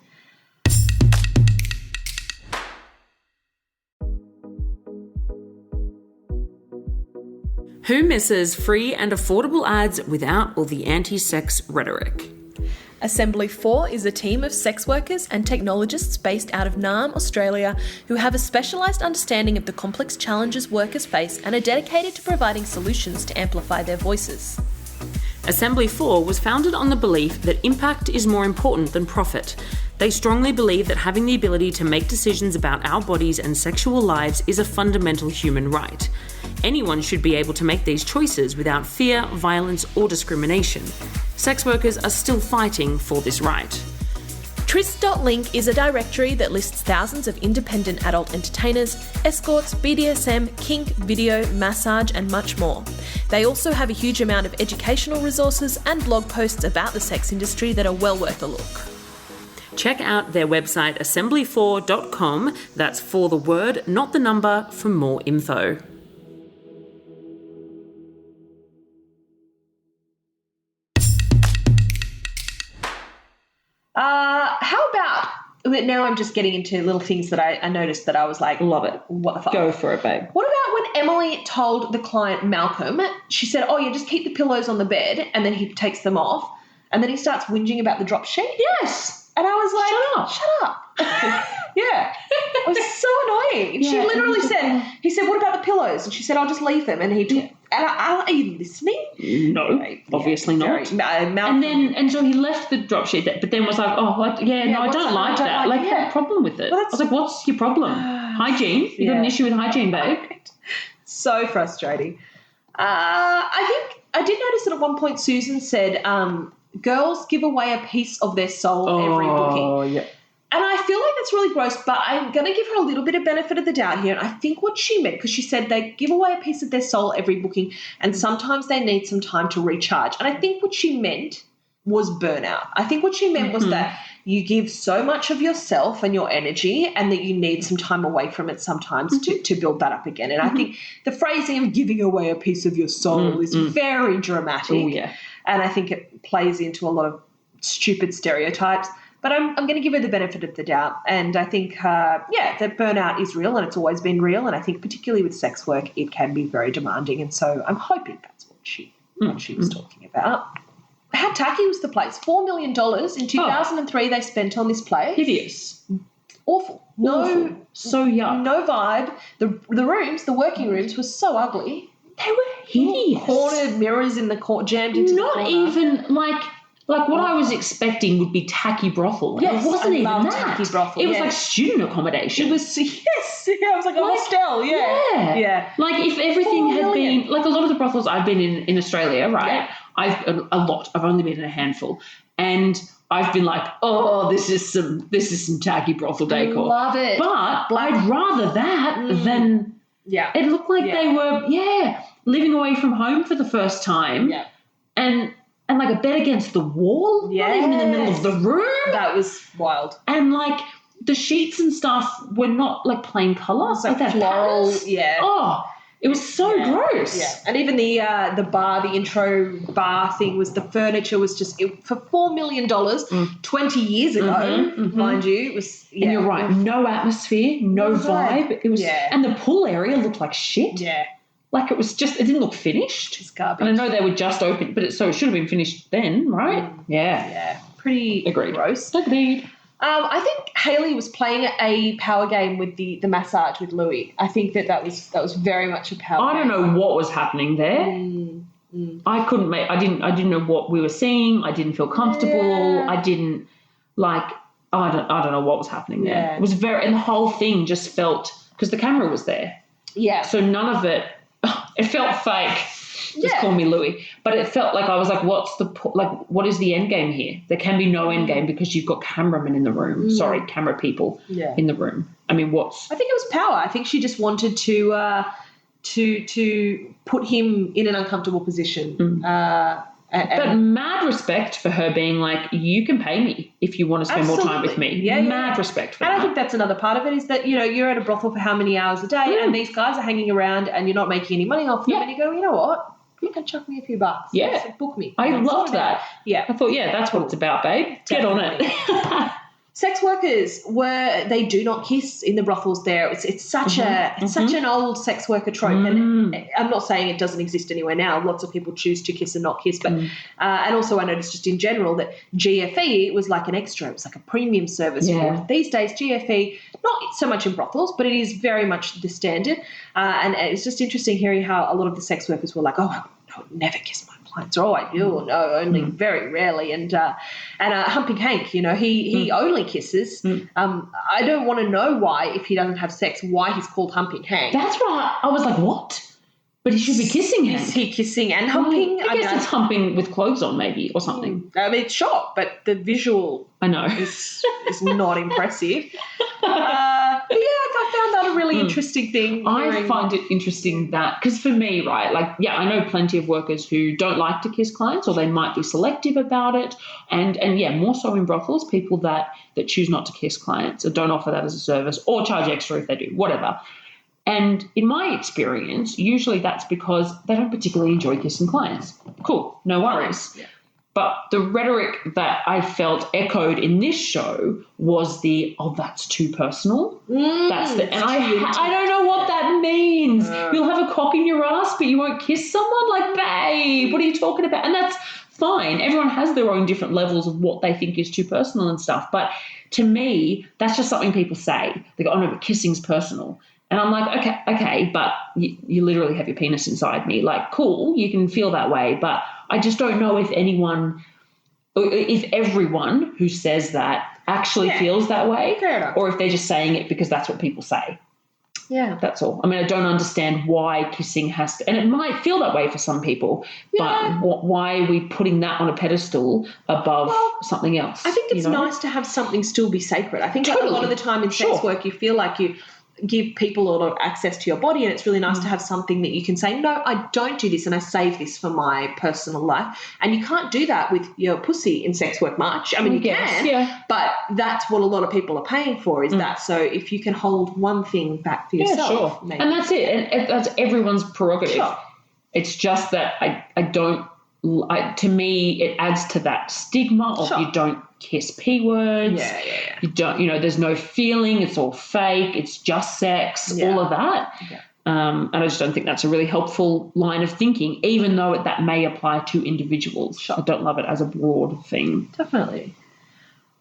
Who misses free and affordable ads without all the anti-sex rhetoric? Assembly 4 is a team of sex workers and technologists based out of Naarm, Australia, who have a specialised understanding of the complex challenges workers face and are dedicated to providing solutions to amplify their voices. Assembly 4 was founded on the belief that impact is more important than profit. They strongly believe that having the ability to make decisions about our bodies and sexual lives is a fundamental human right. Anyone should be able to make these choices without fear, violence, or discrimination. Sex workers are still fighting for this right. Tryst.link is a directory that lists thousands of independent adult entertainers, escorts, BDSM, kink, video, massage, and much more. They also have a huge amount of educational resources and blog posts about the sex industry that are well worth a look. Check out their website assembly4.com, that's for the word, not the number, for more info. How about, now I'm just getting into little things that I noticed that I was like, love it. What the fuck? Go for it, babe. What about when Emily told the client Malcolm, she said, oh, yeah, just keep the pillows on the bed, and then he takes them off, and then he starts whinging about the drop sheet? Yes. And I was like, shut up. Yeah. It was so annoying. And she literally said, he said, what about the pillows? And she said, I'll just leave them. And he took, are you listening? No, obviously not. And so he left the drop sheet, but then was like, oh, what? No, I don't like that. Like, what problem with it? Well, I was like, what's your problem? Hygiene? You got an issue with hygiene, babe? So frustrating. I think I did notice that at one point Susan said, girls give away a piece of their soul every booking. Yeah. And I feel like that's really gross, but I'm going to give her a little bit of benefit of the doubt here. And I think what she meant, because she said they give away a piece of their soul every booking, and sometimes they need some time to recharge. And I think what she meant was burnout. I think what she meant was that you give so much of yourself and your energy, and that you need some time away from it sometimes to build that up again. And I think the phrasing of giving away a piece of your soul is very dramatic. Oh, yeah. And I think it plays into a lot of stupid stereotypes. But I'm going to give her the benefit of the doubt. And I think, that burnout is real, and it's always been real. And I think particularly with sex work, it can be very demanding. And so I'm hoping that's what she was talking about. How tacky was the place? $4 million in 2003 they spent on this place. Hideous. Awful. No, so yuck. No vibe. The rooms, the working rooms, were so ugly. They were hideous. Cornered mirrors in the jammed into the corner. Not even like what I was expecting would be tacky brothel. Yes, it wasn't even that. Tacky brothel. It was like student accommodation. It was, yes. Yeah, it was like a hostel. Yeah. Yeah. Like if everything had been, like a lot of the brothels I've been in Australia, right? Yeah. I've only been in a handful. And I've been like, oh, this is some tacky brothel decor. I love it. But I'd rather that than, it looked like they were, living away from home for the first time. Yeah. And like a bed against the wall, not even in the middle of the room. That was wild. And like the sheets and stuff were not like plain colour. So like floral, Oh, it was so gross. Yeah. And even the bar, the intro bar thing the furniture was just, for $4 million 20 years ago, mind you, it was, And you're right, no atmosphere, no vibe. It was, and the pool area looked like shit. Yeah. Like it didn't look finished. It's garbage. And I know they were just open, but it should have been finished then, right? Yeah. Yeah. Pretty gross. Agreed. I think Hayley was playing a power game with the massage with Louis. I think that was very much a power game. I don't know what was happening there. I didn't know what we were seeing. I didn't feel comfortable. Yeah. I didn't I don't know what was happening there. Yeah. It was and the whole thing just felt, because the camera was there. Yeah. So none of it, it felt fake. Just call me Louis. But it felt like I was like, what is the end game here? There can be no end game because you've got cameramen in the room. Sorry, camera people in the room. I mean, I think it was power. I think she just wanted to put him in an uncomfortable position. But mad respect for her being like, you can pay me if you want to spend more time with me. Yeah, mad respect for that. And I think that's another part of it is that, you're at a brothel for how many hours a day and these guys are hanging around and you're not making any money off them and you go, you know what? You can chuck me a few bucks. Yeah. So book me. I loved that. Yeah. I thought, that's what it's about, babe. Definitely. Get on it. Sex workers they do not kiss in the brothels there. It's such such an old sex worker trope. And I'm not saying it doesn't exist anywhere now. Lots of people choose to kiss and not kiss. But and also I noticed just in general that GFE was like an extra. It was like a premium service. Yeah. These days, GFE, not so much in brothels, but it is very much the standard. And it's just interesting hearing how a lot of the sex workers were like, oh, I would never kiss my clients. Oh, I do. No, only very rarely. And Humping Hank, he only kisses. I don't want to know why, if he doesn't have sex, why he's called Humping Hank. That's right. I was like, what? But he should be kissing Hank. Is he kissing and humping? I guess it's humping with clothes on maybe or something. I mean, sure, but the visual I know is not impressive. I found that a really interesting thing. I find it interesting that, because for me, right, I know plenty of workers who don't like to kiss clients or they might be selective about it. And more so in brothels, people that choose not to kiss clients or don't offer that as a service or charge extra if they do, whatever. And in my experience, usually that's because they don't particularly enjoy kissing clients. Cool, no worries. Yeah. But the rhetoric that I felt echoed in this show was that's too personal. I don't know what that means. You'll have a cock in your ass, but you won't kiss someone? Like, babe, what are you talking about? And that's fine. Everyone has their own different levels of what they think is too personal and stuff. But to me, that's just something people say. They go, oh, no, but kissing's personal. And I'm like, okay, but you literally have your penis inside me. Like, cool, you can feel that way, but I just don't know if everyone who says that actually feels that way, or if they're just saying it because that's what people say. Yeah. That's all. I mean, I don't understand why kissing has to, and it might feel that way for some people, but why are we putting that on a pedestal above something else? I think it's nice to have something still be sacred. I think a lot of the time in sex work, you feel like you give people a lot of access to your body, and it's really nice to have something that you can say, no, I don't do this and I save this for my personal life. And you can't do that with your pussy in sex work much. I mean, you can, but that's what a lot of people are paying for, is that. So if you can hold one thing back for yourself. Maybe. And that's it. And that's everyone's prerogative. Sure. It's just that I don't, to me, it adds to that stigma of you don't kiss P words. Yeah. You don't, there's no feeling. It's all fake. It's just sex, all of that. Yeah. And I just don't think that's a really helpful line of thinking, even though that may apply to individuals. Sure. I don't love it as a broad thing. Definitely.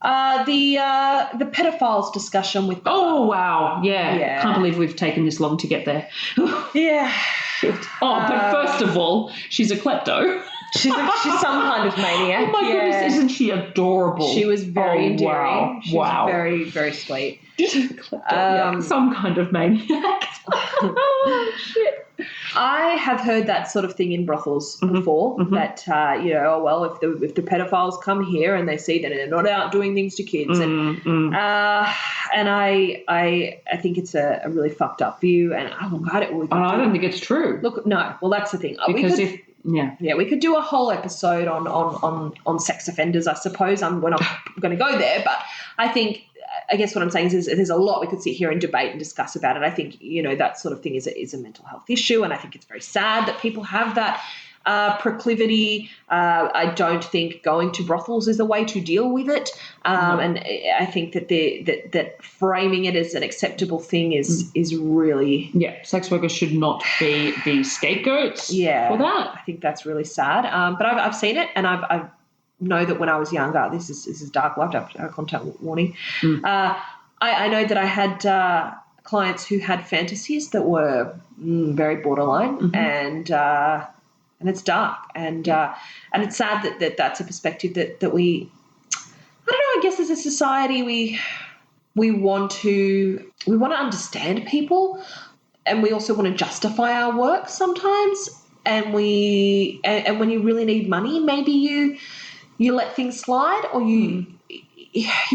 The pedophiles discussion with Bella. Oh, wow. Yeah. Can't believe we've taken this long to get there. Yeah. But first of all, she's a klepto. She's some kind of maniac. Oh, my goodness, isn't she adorable? She was very endearing. She was very, very sweet. Some kind of maniac. Oh, shit. I have heard that sort of thing in brothels before, that, if the pedophiles come here and they see that they're not out doing things to kids. And I think it's a really fucked up view. And, oh, my God, I don't think it's true. Look, no. Well, that's the thing. Because we could do a whole episode on sex offenders, I suppose. We're not going to go there, but I guess what I'm saying is there's a lot we could sit here and debate and discuss about it. I think, that sort of thing is a mental health issue, and I think it's very sad that people have that proclivity. I don't think going to brothels is a way to deal with it. And I think that that framing it as an acceptable thing is really... Yeah, sex workers should not be the scapegoats for that. I think that's really sad. But I've seen it, and I've know that when I was younger, this is dark. We'll have to have a content warning. I know that I had clients who had fantasies that were very borderline, and and it's dark, and it's sad that that's a perspective that we, I don't know, I guess as a society we want to understand people, and we also want to justify our work sometimes, and when you really need money, maybe you let things slide, or you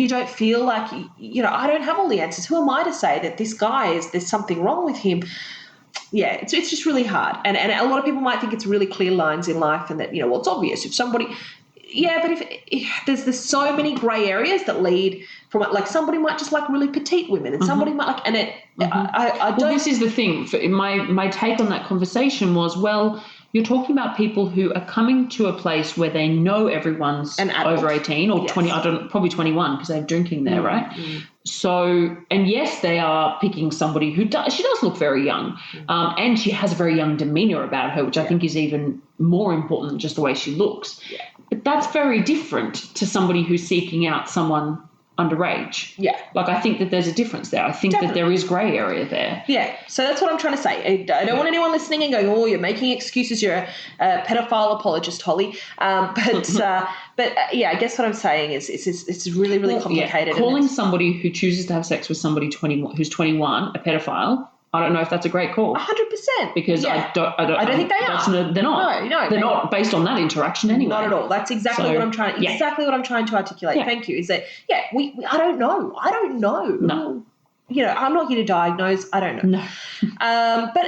don't feel like, I don't have all the answers. Who am I to say that this guy there's something wrong with him? Yeah, it's just really hard. And a lot of people might think it's really clear lines in life, and that, well, it's obvious if somebody, but if there's so many grey areas that lead from it. Like somebody might just like really petite women, and somebody might like, and it, I don't. Well, this is the thing. My take on that conversation was, well, you're talking about people who are coming to a place where they know everyone's over 18 or 20, probably 21 because they're drinking there, right? Mm. So, and yes, they are picking somebody she does look very young, and she has a very young demeanour about her, which I think is even more important than just the way she looks. Yeah. But that's very different to somebody who's seeking out someone underage. Yeah. Like, I think that there's a difference there. I think that there is grey area there. Yeah. So that's what I'm trying to say. I don't want anyone listening and going, oh, you're making excuses. You're a pedophile apologist, Holly. But I guess what I'm saying is it's really, really complicated. Yeah. Calling somebody who chooses to have sex with somebody who's 21 a pedophile, I don't know if that's a great call. 100%. Because I don't think they are. They're not. No, they're not based on that interaction anyway. Not at all. That's exactly what I'm trying to articulate. Yeah. Thank you. Is that I don't know. No. I'm not here to diagnose. I don't know. No. But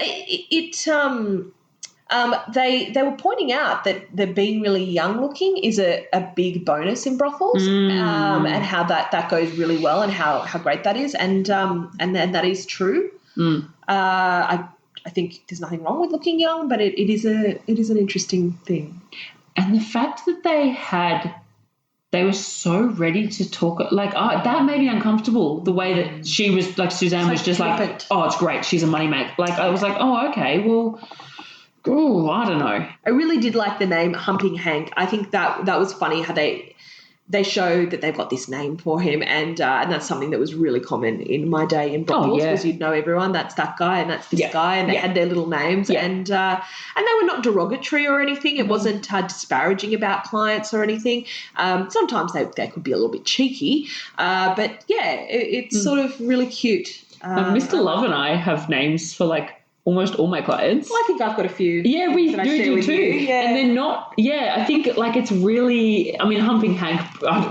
they were pointing out that the being really young looking is a big bonus in brothels, and how that goes really well, and how great that is, and then that is true. I think there's nothing wrong with looking young, but it is an interesting thing. And the fact that they were so ready to talk, like, that made me uncomfortable. The way that she was, like, Suzanne was just flippant. Like, oh, it's great, she's a moneymaker. Like, I was like, oh, okay, well, I don't know. I really did like the name Humping Hank. I think that was funny how they show that they've got this name for him, and that's something that was really common in my day in brothels, because you'd know everyone, that's that guy and that's this guy, and they had their little names, and they were not derogatory or anything. It wasn't disparaging about clients or anything. Sometimes they could be a little bit cheeky, but it's sort of really cute. Mr. Love and I have names for, like, almost all my clients. Well, I think I've got a few. Yeah, we do too. Yeah. And they're not, I think, like, it's really, I mean, Humping Hank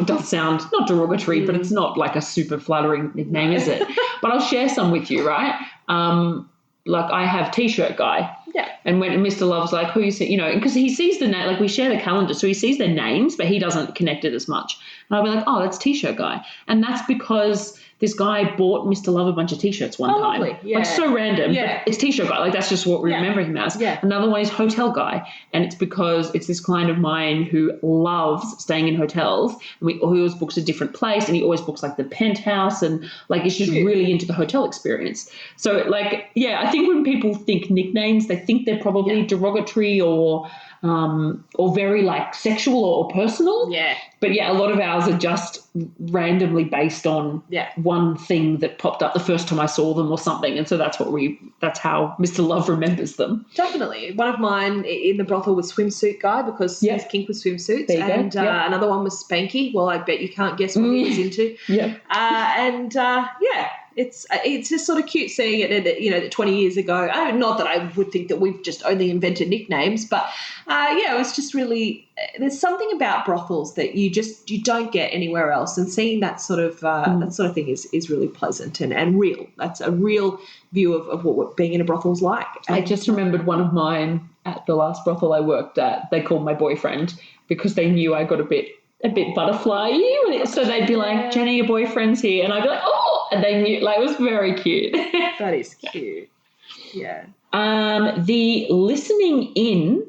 does sound not derogatory, but it's not like a super flattering nickname, is it? But I'll share some with you, right? Like, I have T-shirt guy. Yeah. And when Mr. Love's like, who you see, because he sees the name, like, we share the calendar, so he sees their names, but he doesn't connect it as much. And I'll be like, oh, that's T-shirt guy. And that's because this guy bought Mr. Love a bunch of T-shirts one time. Lovely. Yeah. Like, so random. Yeah. But it's T-shirt guy. Like, that's just what we remember him as. Yeah. Another one is hotel guy. And it's because it's this client of mine who loves staying in hotels. And he always books a different place, and he always books, like, the penthouse, and, like, is just really into the hotel experience. So, like, I think when people think nicknames, they think they're probably derogatory or very, like, sexual or personal. Yeah. But a lot of ours are just randomly based on one thing that popped up the first time I saw them or something, and so that's how Mr. Love remembers them. Definitely. One of mine in the brothel was swimsuit guy, because his kink was swimsuits. There you and go. Another one was Spanky. Well, I bet you can't guess what he was into. It's just sort of cute seeing it, 20 years ago. Not that I would think that we've just only invented nicknames, but it was just really, there's something about brothels that you don't get anywhere else, and seeing that sort of thing is really pleasant and real. That's a real view of what being in a brothel is like. I just remembered one of mine at the last brothel I worked at. They called my boyfriend because they knew I got a bit butterfly-y. So they'd be like, Jenny, your boyfriend's here. And I'd be like, oh, and they knew, like, it was very cute. That is cute. Yeah. The listening in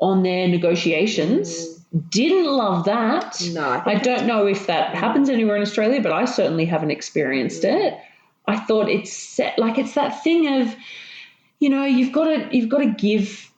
on their negotiations, didn't love that. No. I don't know if that happens anywhere in Australia, but I certainly haven't experienced it. I thought it's that thing of, you've got to give,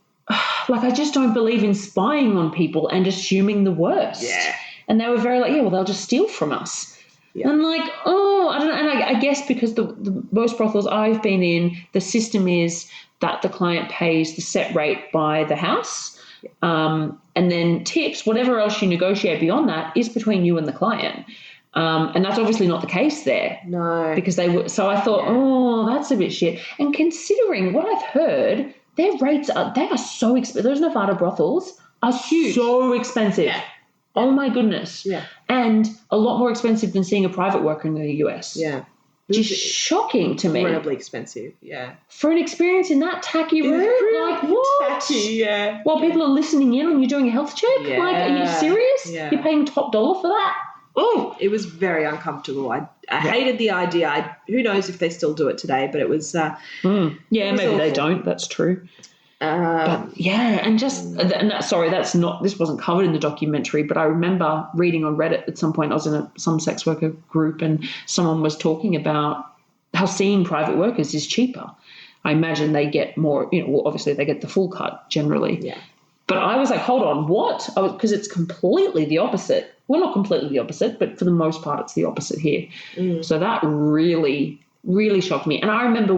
like, I just don't believe in spying on people and assuming the worst. Yeah. And they were very like, they'll just steal from us. Yeah. And like, I don't know. And I guess because the most brothels I've been in, the system is that the client pays the set rate by the house. And then tips, whatever else you negotiate beyond that is between you and the client. And that's obviously not the case there. No. Because they were, so I thought, oh, that's a bit shit. And considering what I've heard, their rates they are so expensive. Those Nevada brothels are huge. So expensive. Yeah. Oh my goodness. Yeah. And a lot more expensive than seeing a private worker in the US. Yeah. Just shocking to me. Incredibly expensive, yeah. For an experience in that tacky room? Like, what? Tacky, yeah. While people are listening in on you doing a health check? Yeah. Like, are you serious? Yeah. You're paying top dollar for that? Oh, it was very uncomfortable. I hated the idea. Who knows if they still do it today, but it was... yeah, it was maybe awful. They don't. That's true. But yeah, and that's not, this wasn't covered in the documentary, but I remember reading on Reddit at some point. I was in some sex worker group and someone was talking about how seeing private workers is cheaper. I imagine they get more, obviously they get the full cut generally. Yeah. But I was like, hold on, what? Because it's completely the opposite. Well, not completely the opposite, but for the most part, it's the opposite here. So that really, really shocked me. And I remember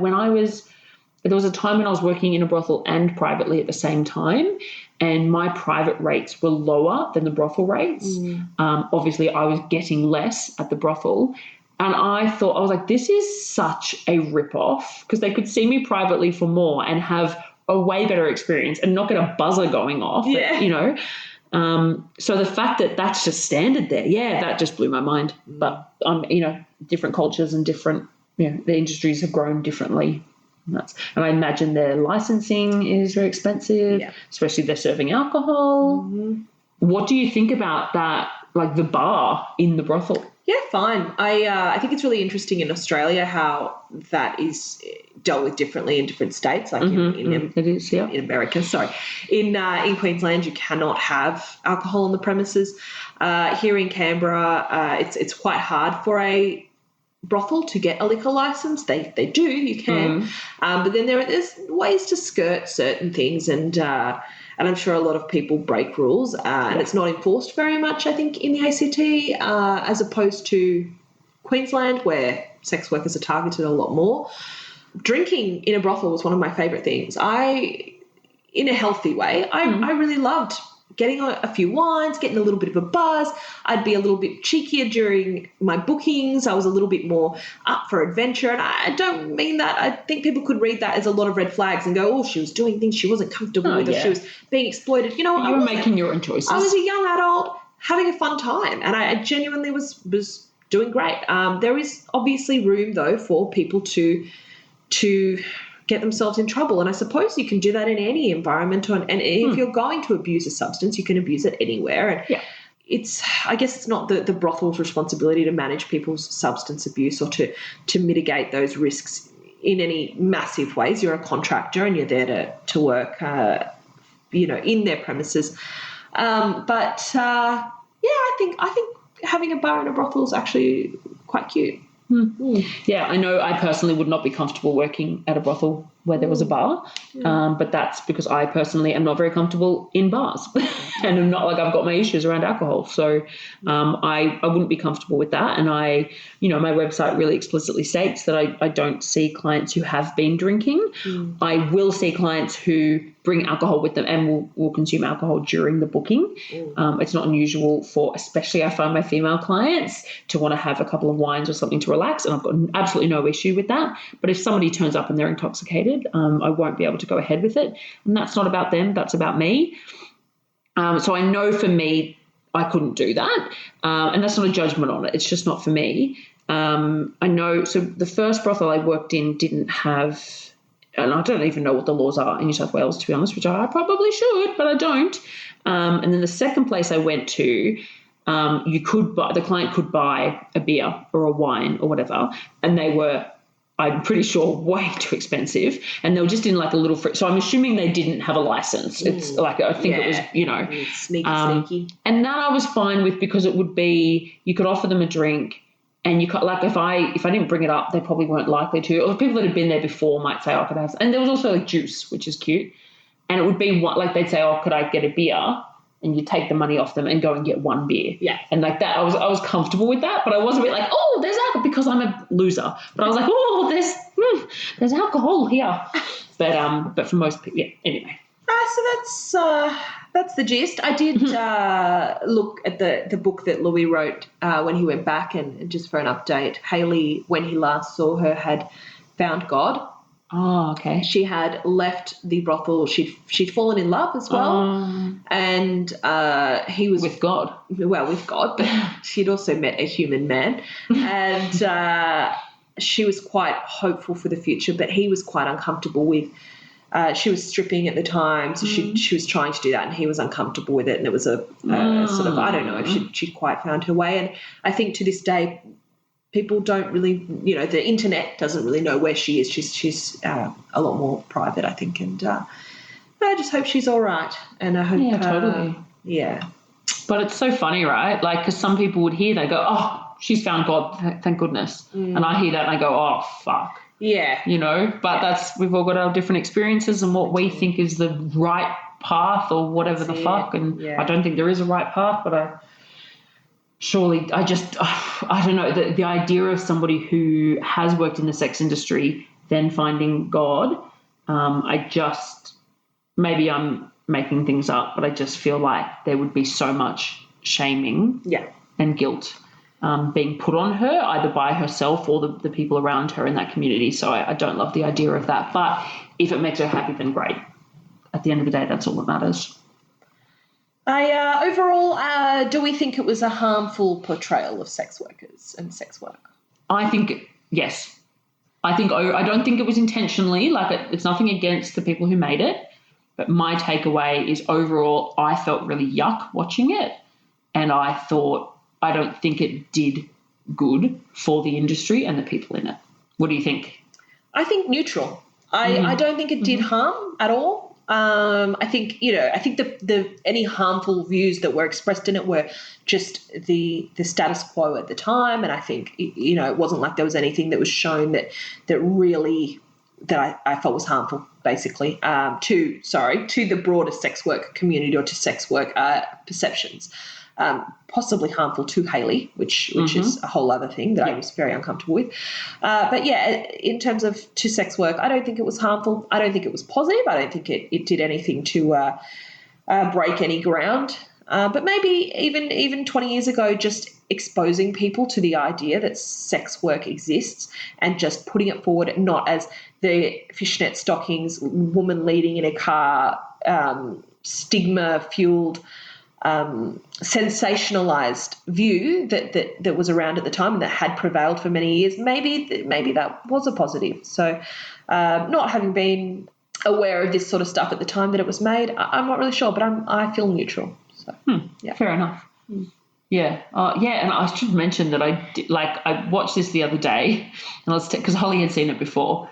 there was a time when I was working in a brothel and privately at the same time, and my private rates were lower than the brothel rates. Obviously, I was getting less at the brothel. And I was like, this is such a rip-off, because they could see me privately for more and have a way better experience and not get a buzzer going off, so the fact that that's just standard there, that just blew my mind. But, different cultures and different, the industries have grown differently. And I imagine their licensing is very expensive, especially if they're serving alcohol. What do you think about that, like the bar in the brothel? Yeah, fine. I think it's really interesting in Australia how that is dealt with differently in different states. Like it is, yeah. In America, sorry. In Queensland, you cannot have alcohol on the premises. Here in Canberra, it's quite hard for a brothel to get a liquor license. They do, you can. But then there's ways to skirt certain things, and I'm sure a lot of people break rules, and it's not enforced very much, I think, in the ACT, as opposed to Queensland, where sex workers are targeted a lot more. Drinking in a brothel was one of my favourite things. In a healthy way, I really loved getting a few wines, getting a little bit of a buzz. I'd be a little bit cheekier during my bookings. I was a little bit more up for adventure. And I don't mean that. I think people could read that as a lot of red flags and go, oh, she was doing things she wasn't comfortable with, or she was being exploited. You know, you were making your own choices. I was a young adult having a fun time, and I genuinely was doing great. There is obviously room, though, for people to get themselves in trouble. And I suppose you can do that in any environment. And if you're going to abuse a substance, you can abuse it anywhere. And I guess it's not the brothel's responsibility to manage people's substance abuse or to mitigate those risks in any massive ways. You're a contractor and you're there to work, in their premises. I think having a bar in a brothel is actually quite cute. Yeah, I know I personally would not be comfortable working at a brothel where there was a bar, but that's because I personally am not very comfortable in bars and I'm not, like, I've got my issues around alcohol. So I wouldn't be comfortable with that. And my website really explicitly states that I don't see clients who have been drinking. I will see clients who bring alcohol with them and will consume alcohol during the booking. It's not unusual for, especially I find my female clients, to want to have a couple of wines or something to relax, and I've got absolutely no issue with that. But if somebody turns up and they're intoxicated, I won't be able to go ahead with it. And that's not about them, that's about me. So I know for me, I couldn't do that. And that's not a judgment on it. It's just not for me. I know, so the first brothel I worked in didn't have, and I don't even know what the laws are in New South Wales, to be honest, which I probably should, but I don't. And then the second place I went to, the client could buy a beer or a wine or whatever, and they were, I'm pretty sure, way too expensive, and they were just in like a little so I'm assuming they didn't have a license. It's like, I think it was, sneaky. And that I was fine with, because it would be, you could offer them a drink, and you could, like, if I didn't bring it up, they probably weren't likely to, or people that had been there before might say, oh, could I have, and there was also like juice, which is cute, and it would be like, they'd say, oh, could I get a beer? And you take the money off them and go and get one beer. Yeah. And like that, I was comfortable with that, but I was a bit like, oh, there's alcohol, because I'm a loser. But I was like, oh, there's alcohol here. But for most people, yeah, anyway. So That's the gist. I did look at the book that Louis wrote when he went back, and just for an update, Haley, when he last saw her, had found God. Oh, okay. She had left the brothel. She'd fallen in love as well, and he was with God. Well, with God, but she'd also met a human man, and she was quite hopeful for the future. But he was quite uncomfortable with. She was stripping at the time, so she was trying to do that, and he was uncomfortable with it, and it was a sort of, I don't know if she'd quite found her way. And I think to this day, people don't really, the internet doesn't really know where she is. She's a lot more private, I think, and I just hope she's all right. And I hope, totally, But it's so funny, right? Like, because some people would hear, they go, "Oh, she's found God, thank goodness," and I hear that and I go, "Oh, fuck." Yeah. But we've all got our different experiences and what we think is the right path or whatever the fuck. And I don't think there is a right path, but I don't know, the idea of somebody who has worked in the sex industry then finding God, maybe I'm making things up, but I just feel like there would be so much shaming and guilt being put on her, either by herself or the people around her in that community. So I don't love the idea of that. But if it makes her happy, then great. At the end of the day, that's all that matters. Overall, do we think it was a harmful portrayal of sex workers and sex work? I think, yes. I don't think it was intentionally. Like, it's nothing against the people who made it. But my takeaway is overall, I felt really yuck watching it. And I don't think it did good for the industry and the people in it. What do you think? I think neutral. I don't think it did harm at all. I think the any harmful views that were expressed in it were just the status quo at the time, and I think it wasn't like there was anything that was shown that really that I felt was harmful, basically, to the broader sex work community or to sex work perceptions. Possibly harmful to Haley, which is a whole other thing that I was very uncomfortable with. But in terms of to sex work, I don't think it was harmful. I don't think it was positive. I don't think it did anything to break any ground. But maybe even 20 years ago, just exposing people to the idea that sex work exists and just putting it forward not as the fishnet stockings, woman leading in a car, stigma-fueled, sensationalized view that was around at the time and that had prevailed for many years, maybe that was a positive. So not having been aware of this sort of stuff at the time that it was made, I'm not really sure, but I feel neutral. So fair enough. Yeah. And I should mention that I watched this the other day, and because Holly had seen it before,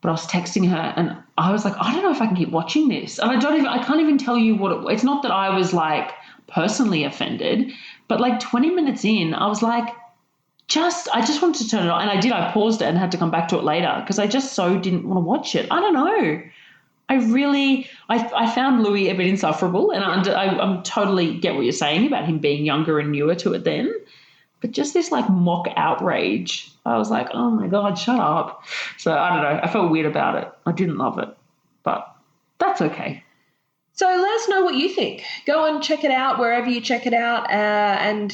but I was texting her and I was like, I don't know if I can keep watching this. And I can't even tell you it's not that I was like personally offended, but like 20 minutes in, I was like, I just wanted to turn it on. And I paused it and had to come back to it later because I just so didn't want to watch it. I don't know. I found Louis a bit insufferable, and I'm totally get what you're saying about him being younger and newer to it then. But just this like mock outrage, I was like, oh my God, shut up. So I don't know. I felt weird about it. I didn't love it, but that's okay. So let us know what you think. Go and check it out wherever you check it out, and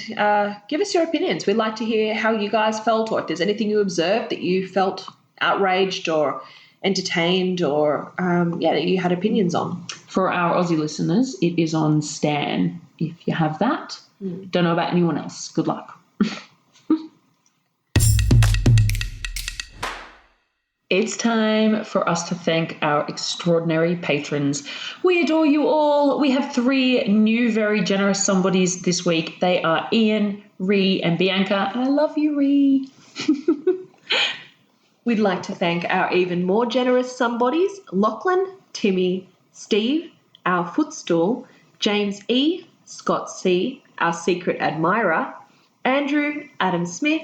give us your opinions. We'd like to hear how you guys felt, or if there's anything you observed that you felt outraged or entertained or, that you had opinions on. For our Aussie listeners, it is on Stan if you have that. Don't know about anyone else. Good luck. It's time for us to thank our extraordinary patrons. We adore you all. We have 3 new, very generous somebodies this week. They are Ian, Ree, and Bianca. And I love you, Ree. We'd like to thank our even more generous somebodies, Lachlan, Timmy, Steve, our footstool, James E., Scott C., our secret admirer, Andrew, Adam Smith,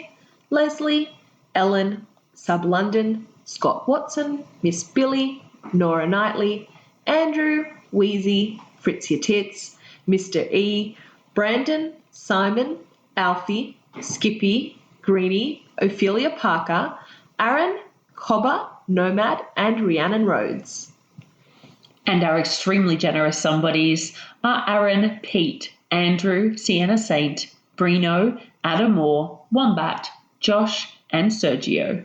Leslie, Ellen, Sub London, Scott Watson, Miss Billy, Nora Knightley, Andrew, Wheezy, Fritz Your Tits, Mr. E, Brandon, Simon, Alfie, Skippy, Greenie, Ophelia Parker, Aaron, Cobber, Nomad, and Rhiannon Rhodes. And our extremely generous somebodies are Aaron, Pete, Andrew, Sienna Saint, Brino, Adam Moore, Wombat, Josh, and Sergio.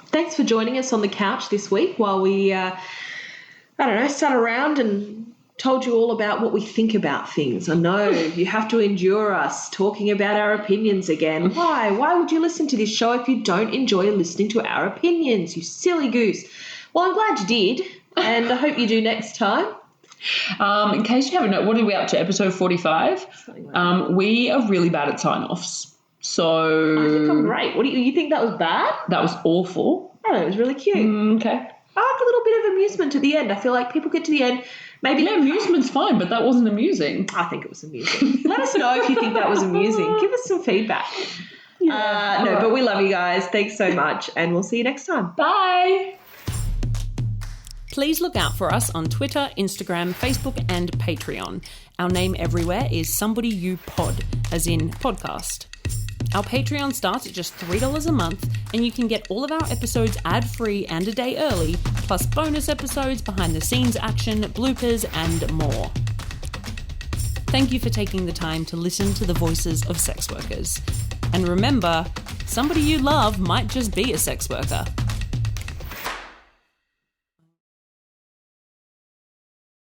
Thanks for joining us on the couch this week while we, sat around and told you all about what we think about things. I know you have to endure us talking about our opinions again. Why? Why would you listen to this show if you don't enjoy listening to our opinions, you silly goose? Well, I'm glad you did, and I hope you do next time. In case you haven't known, what are we up to? Episode 45? We are really bad at sign-offs. So I think I'm great. What do you think that was bad? That was awful. Oh, it was really cute. Okay. I like a little bit of amusement at the end. I feel like people get to the end. Maybe amusement's fine, but that wasn't amusing. I think it was amusing. Let us know if you think that was amusing. Give us some feedback. Yeah. But we love you guys. Thanks so much, and we'll see you next time. Bye. Please look out for us on Twitter, Instagram, Facebook, and Patreon. Our name everywhere is Somebody You Pod, as in podcast. Our Patreon starts at just $3 a month, and you can get all of our episodes ad-free and a day early, plus bonus episodes, behind-the-scenes action, bloopers, and more. Thank you for taking the time to listen to the voices of sex workers. And remember, somebody you love might just be a sex worker.